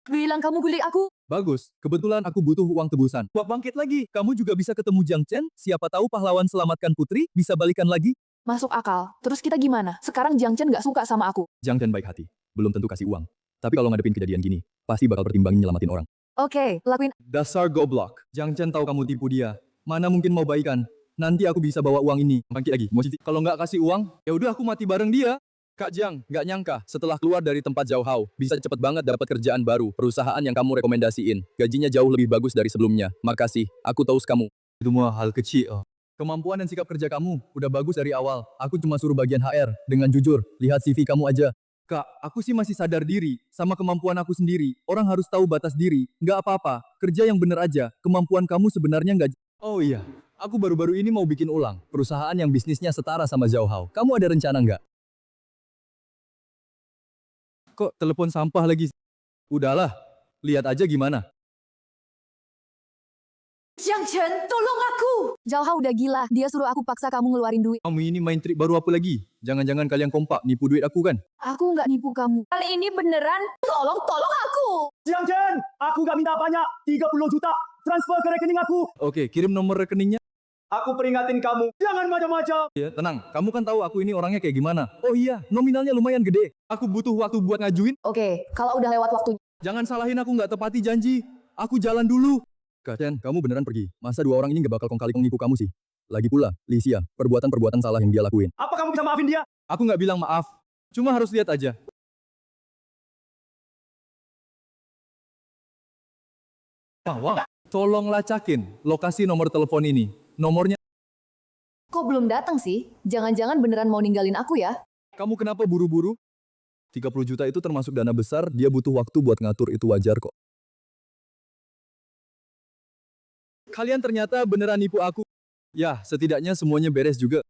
Bilang kamu gulik aku?
Bagus, kebetulan aku butuh uang tebusan. Buat bangkit lagi. Kamu juga bisa ketemu Jiang Chen. Siapa tahu pahlawan selamatkan putri bisa balikan lagi.
Masuk akal. Terus kita gimana? Sekarang Jiang Chen nggak suka sama aku.
Jiang Chen baik hati. Belum tentu kasih uang. Tapi kalau ngadepin kejadian gini, pasti bakal pertimbangin nyelamatin orang.
Oke, lakuin.
Dasar goblok. Jiang Chen tahu kamu tipu dia. Mana mungkin mau baikan. Nanti aku bisa bawa uang ini. Bangkit lagi. Mau Siti. Kalau nggak kasih uang, ya udah aku mati bareng dia. Kak Jiang, nggak nyangka setelah keluar dari tempat Zhao Hao, bisa cepet banget dapat kerjaan baru, perusahaan yang kamu rekomendasiin. Gajinya jauh lebih bagus dari sebelumnya. Makasih, aku tahu kamu. Itu mah hal kecil. Kemampuan dan sikap kerja kamu udah bagus dari awal. Aku cuma suruh bagian HR. Dengan jujur, lihat CV kamu aja. Kak, aku sih masih sadar diri sama kemampuan aku sendiri. Orang harus tahu batas diri. Nggak apa-apa, kerja yang bener aja. Kemampuan kamu sebenarnya nggak... Oh iya, aku baru-baru ini mau bikin ulang. Perusahaan yang bisnisnya setara sama Zhao Hao. Kamu ada rencana nggak? Kok telepon sampah lagi? Udahlah, lihat aja gimana.
Jiang Chen, tolong aku! Zhao Hao udah gila. Dia suruh aku paksa kamu ngeluarin duit.
Kamu ini main trik baru apa lagi? Jangan-jangan kalian kompak nipu duit aku kan?
Aku nggak nipu kamu. Kali ini beneran. Tolong aku!
Jiang Chen, aku gak minta banyak. 30 juta. Transfer ke rekening aku.
Oke, kirim nomor rekeningnya.
Aku peringatin kamu. Jangan macam-macam.
Ya, tenang. Kamu kan tahu aku ini orangnya kayak gimana. Oh iya, nominalnya lumayan gede. Aku butuh waktu buat ngajuin.
Oke, kalau udah lewat waktu.
Jangan salahin aku nggak tepati janji. Aku jalan dulu. Kak Chen, kamu beneran pergi. Masa dua orang ini nggak bakal kong kali nipu kamu sih? Lagi pula, Lisia, perbuatan-perbuatan salah yang dia lakuin.
Apa kamu bisa maafin dia?
Aku nggak bilang maaf. Cuma harus lihat aja. Wah, tolong lacakin lokasi nomor telepon ini. Nomornya.
Kok belum datang sih? Jangan-jangan beneran mau ninggalin aku ya?
Kamu kenapa buru-buru? 30 juta itu termasuk dana besar, dia butuh waktu buat ngatur, itu wajar kok. Kalian ternyata beneran nipu aku. Ya, setidaknya semuanya beres juga.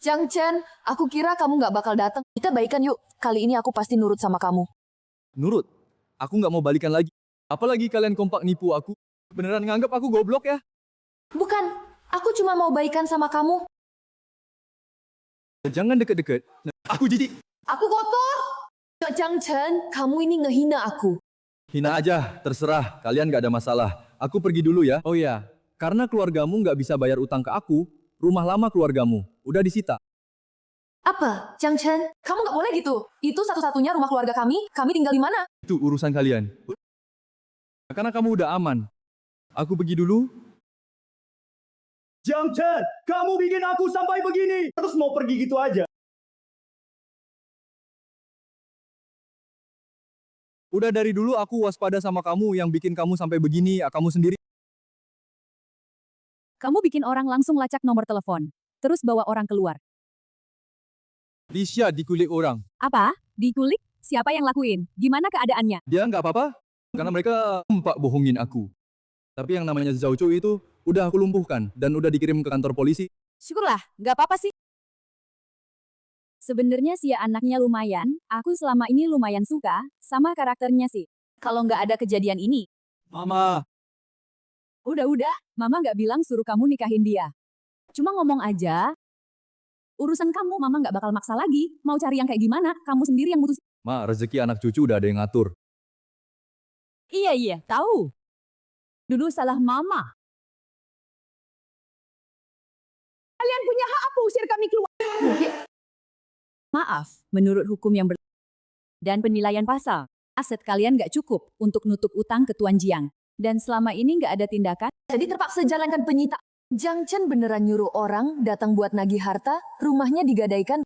Jiang Chen, aku kira kamu nggak bakal datang. Kita baikan yuk. Kali ini aku pasti nurut sama kamu.
Nurut, aku nggak mau balikan lagi. Apalagi kalian kompak nipu aku. Beneran nganggap aku goblok ya?
Bukan, aku cuma mau baikan sama kamu.
Jangan deket-deket. Aku jijik.
Aku kotor. Jiang Chen, kamu ini ngehina aku.
Hina aja, terserah. Kalian nggak ada masalah. Aku pergi dulu ya. Oh iya, karena keluargamu nggak bisa bayar utang ke aku, rumah lama keluargamu udah disita.
Apa, Jiang Chen? Kamu nggak boleh gitu. Itu satu-satunya rumah keluarga kami. Kami tinggal di mana?
Itu urusan kalian. Karena kamu udah aman. Aku pergi dulu.
Jiang Chen, kamu bikin aku sampai begini. Terus mau pergi gitu aja.
Udah dari dulu aku waspada sama kamu yang bikin kamu sampai begini, ya kamu sendiri.
Kamu bikin orang langsung lacak nomor telepon. Terus bawa orang keluar.
Lisha dikulik orang.
Apa? Dikulik? Siapa yang lakuin? Gimana keadaannya?
Dia nggak apa-apa, karena mereka empat bohongin aku. Tapi yang namanya Zhao Chou itu udah aku lumpuhkan dan udah dikirim ke kantor polisi.
Syukurlah, nggak apa-apa sih. Sebenarnya sih ya anaknya lumayan, aku selama ini lumayan suka sama karakternya sih. Kalau nggak ada kejadian ini,
Mama,
udah, mama nggak bilang suruh kamu nikahin dia. Cuma ngomong aja, urusan kamu mama nggak bakal maksa lagi. Mau cari yang kayak gimana, kamu sendiri yang mutus.
Ma, rezeki anak cucu udah ada yang ngatur.
Iya, tahu. Dulu salah mama.
Kalian punya hak apa usir kami keluar?
Maaf, menurut hukum yang dan penilaian pasal, aset kalian nggak cukup untuk nutup utang ke Tuan Jiang. Dan selama ini nggak ada tindakan,
Jadi terpaksa jalankan penyita. Jiang Chen beneran nyuruh orang datang buat nagih harta, rumahnya digadaikan.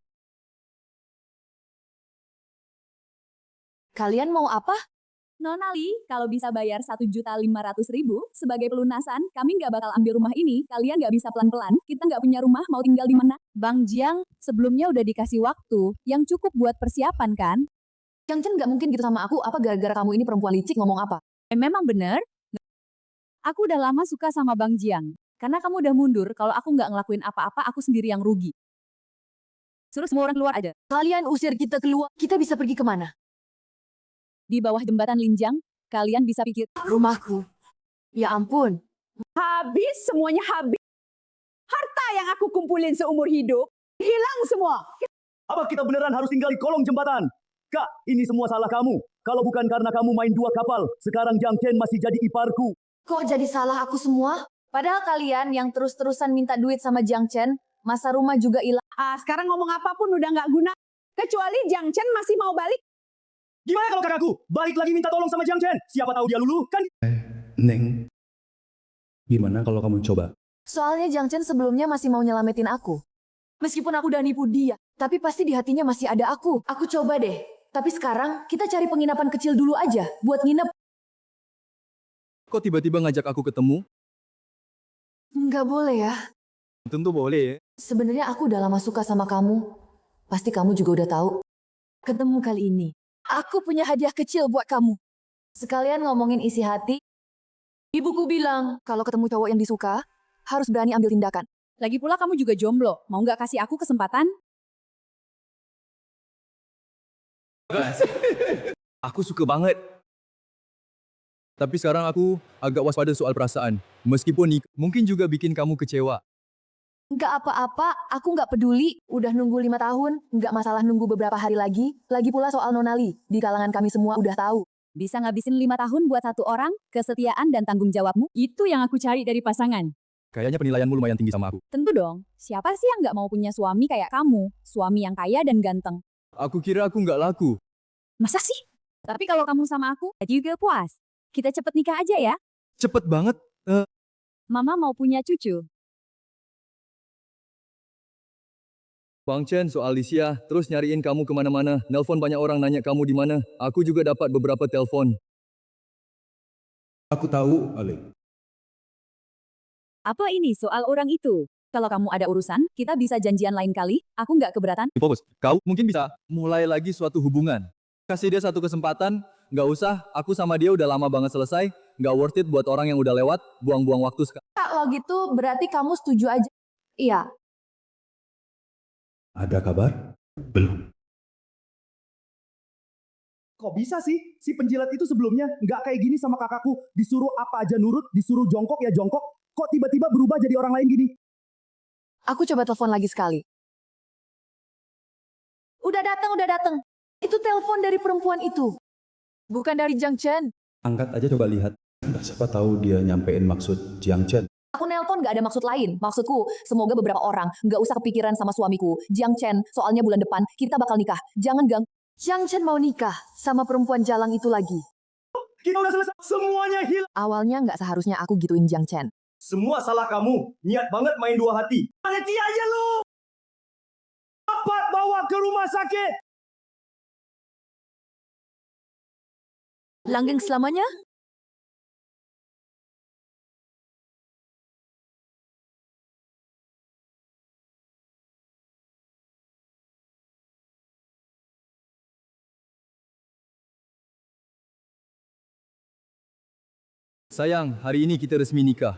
Kalian mau apa?
Nona Li, kalau bisa bayar 1.500.000 sebagai pelunasan, kami nggak bakal ambil rumah ini. Kalian nggak bisa pelan-pelan. Kita nggak punya rumah, mau tinggal di mana? Bang Jiang, sebelumnya udah dikasih waktu yang cukup buat persiapan kan?
Jiang Chen nggak mungkin gitu sama aku. Apa gara-gara kamu ini perempuan licik ngomong apa?
Memang bener. Aku udah lama suka sama Bang Jiang. Karena kamu udah mundur, kalau aku nggak ngelakuin apa-apa, aku sendiri yang rugi. Suruh semua orang keluar aja.
Kalian usir kita keluar. Kita bisa pergi kemana?
Di bawah jembatan Linjang, kalian bisa pikir,
Rumahku. Ya ampun.
Habis, semuanya habis. Harta yang aku kumpulin seumur hidup, hilang semua.
Apa kita beneran harus tinggal di kolong jembatan? Kak, ini semua salah kamu. Kalau bukan karena kamu main dua kapal, sekarang Jiang Chen masih jadi iparku.
Kok jadi salah aku semua? Padahal kalian yang terus-terusan minta duit sama Jiang Chen, masa rumah juga hilang.
Sekarang ngomong apapun udah nggak guna. Kecuali Jiang Chen masih mau balik.
Gimana kalau kakakku balik lagi minta tolong sama Jiang Chen? Siapa tahu dia luluh, kan?
Neng, gimana kalau kamu coba?
Soalnya Jiang Chen sebelumnya masih mau nyelamatin aku. Meskipun aku udah nipu dia, tapi pasti di hatinya masih ada aku. Aku coba deh. Tapi sekarang kita cari penginapan kecil dulu aja buat nginep.
Kok tiba-tiba ngajak aku ketemu?
Nggak boleh ya.
Tentu boleh ya.
Sebenarnya aku udah lama suka sama kamu. Pasti kamu juga udah tahu. Ketemu kali ini, aku punya hadiah kecil buat kamu. Sekalian ngomongin isi hati. Ibuku bilang, kalau ketemu cowok yang disuka, harus berani ambil tindakan.
lagi pula kamu juga jomblo. Mau nggak kasih aku kesempatan?
Aku suka banget. Tapi sekarang aku agak waspada soal perasaan. Meskipun mungkin juga bikin kamu kecewa.
Nggak apa-apa, aku nggak peduli. Udah nunggu 5 tahun, nggak masalah nunggu beberapa hari lagi. Lagi pula soal Nonali, di kalangan kami semua udah tahu.
Bisa ngabisin 5 tahun buat satu orang, kesetiaan dan tanggung jawabmu, itu yang aku cari dari pasangan.
Kayaknya penilaianmu lumayan tinggi sama aku.
Tentu dong, siapa sih yang nggak mau punya suami kayak kamu? Suami yang kaya dan ganteng.
Aku kira aku nggak laku.
Masa sih? Tapi kalau kamu sama aku, juga puas. Kita cepet nikah aja ya.
Cepet banget.
Mama mau punya cucu.
Bang Chen soal Alicia, terus nyariin kamu kemana-mana. Nelpon banyak orang nanya kamu di mana. Aku juga dapat beberapa telepon.
Aku tahu, Alek.
Apa ini soal orang itu? Kalau kamu ada urusan, kita bisa janjian lain kali. Aku nggak keberatan.
Fokus, kau mungkin bisa mulai lagi suatu hubungan. Kasih dia satu kesempatan, nggak usah, aku sama dia udah lama banget selesai, nggak worth it buat orang yang udah lewat, buang-buang waktu sekarang.
Kalau gitu, berarti kamu setuju aja. Iya,
Ada kabar? Belum.
Kok bisa sih? Si penjilat itu sebelumnya nggak kayak gini sama kakakku. Disuruh apa aja nurut, disuruh jongkok ya jongkok. Kok tiba-tiba berubah jadi orang lain gini?
aku coba telepon lagi sekali. Udah datang. Itu telepon dari perempuan itu. Bukan dari Jiang Chen.
Angkat aja coba lihat. Siapa tahu dia nyampein maksud Jiang Chen.
Aku nelpon gak ada maksud lain. Maksudku, semoga beberapa orang gak usah kepikiran sama suamiku, Jiang Chen, soalnya bulan depan kita bakal nikah. Jangan gang. Jiang Chen mau nikah sama perempuan jalang itu lagi.
Kita udah selesai. Semuanya hilang.
Awalnya gak seharusnya aku gituin Jiang Chen.
Semua salah kamu. Niat banget main dua hati. Hati aja lu. Cepat bawa ke rumah sakit.
Langgeng selamanya?
Sayang, hari ini kita resmi nikah.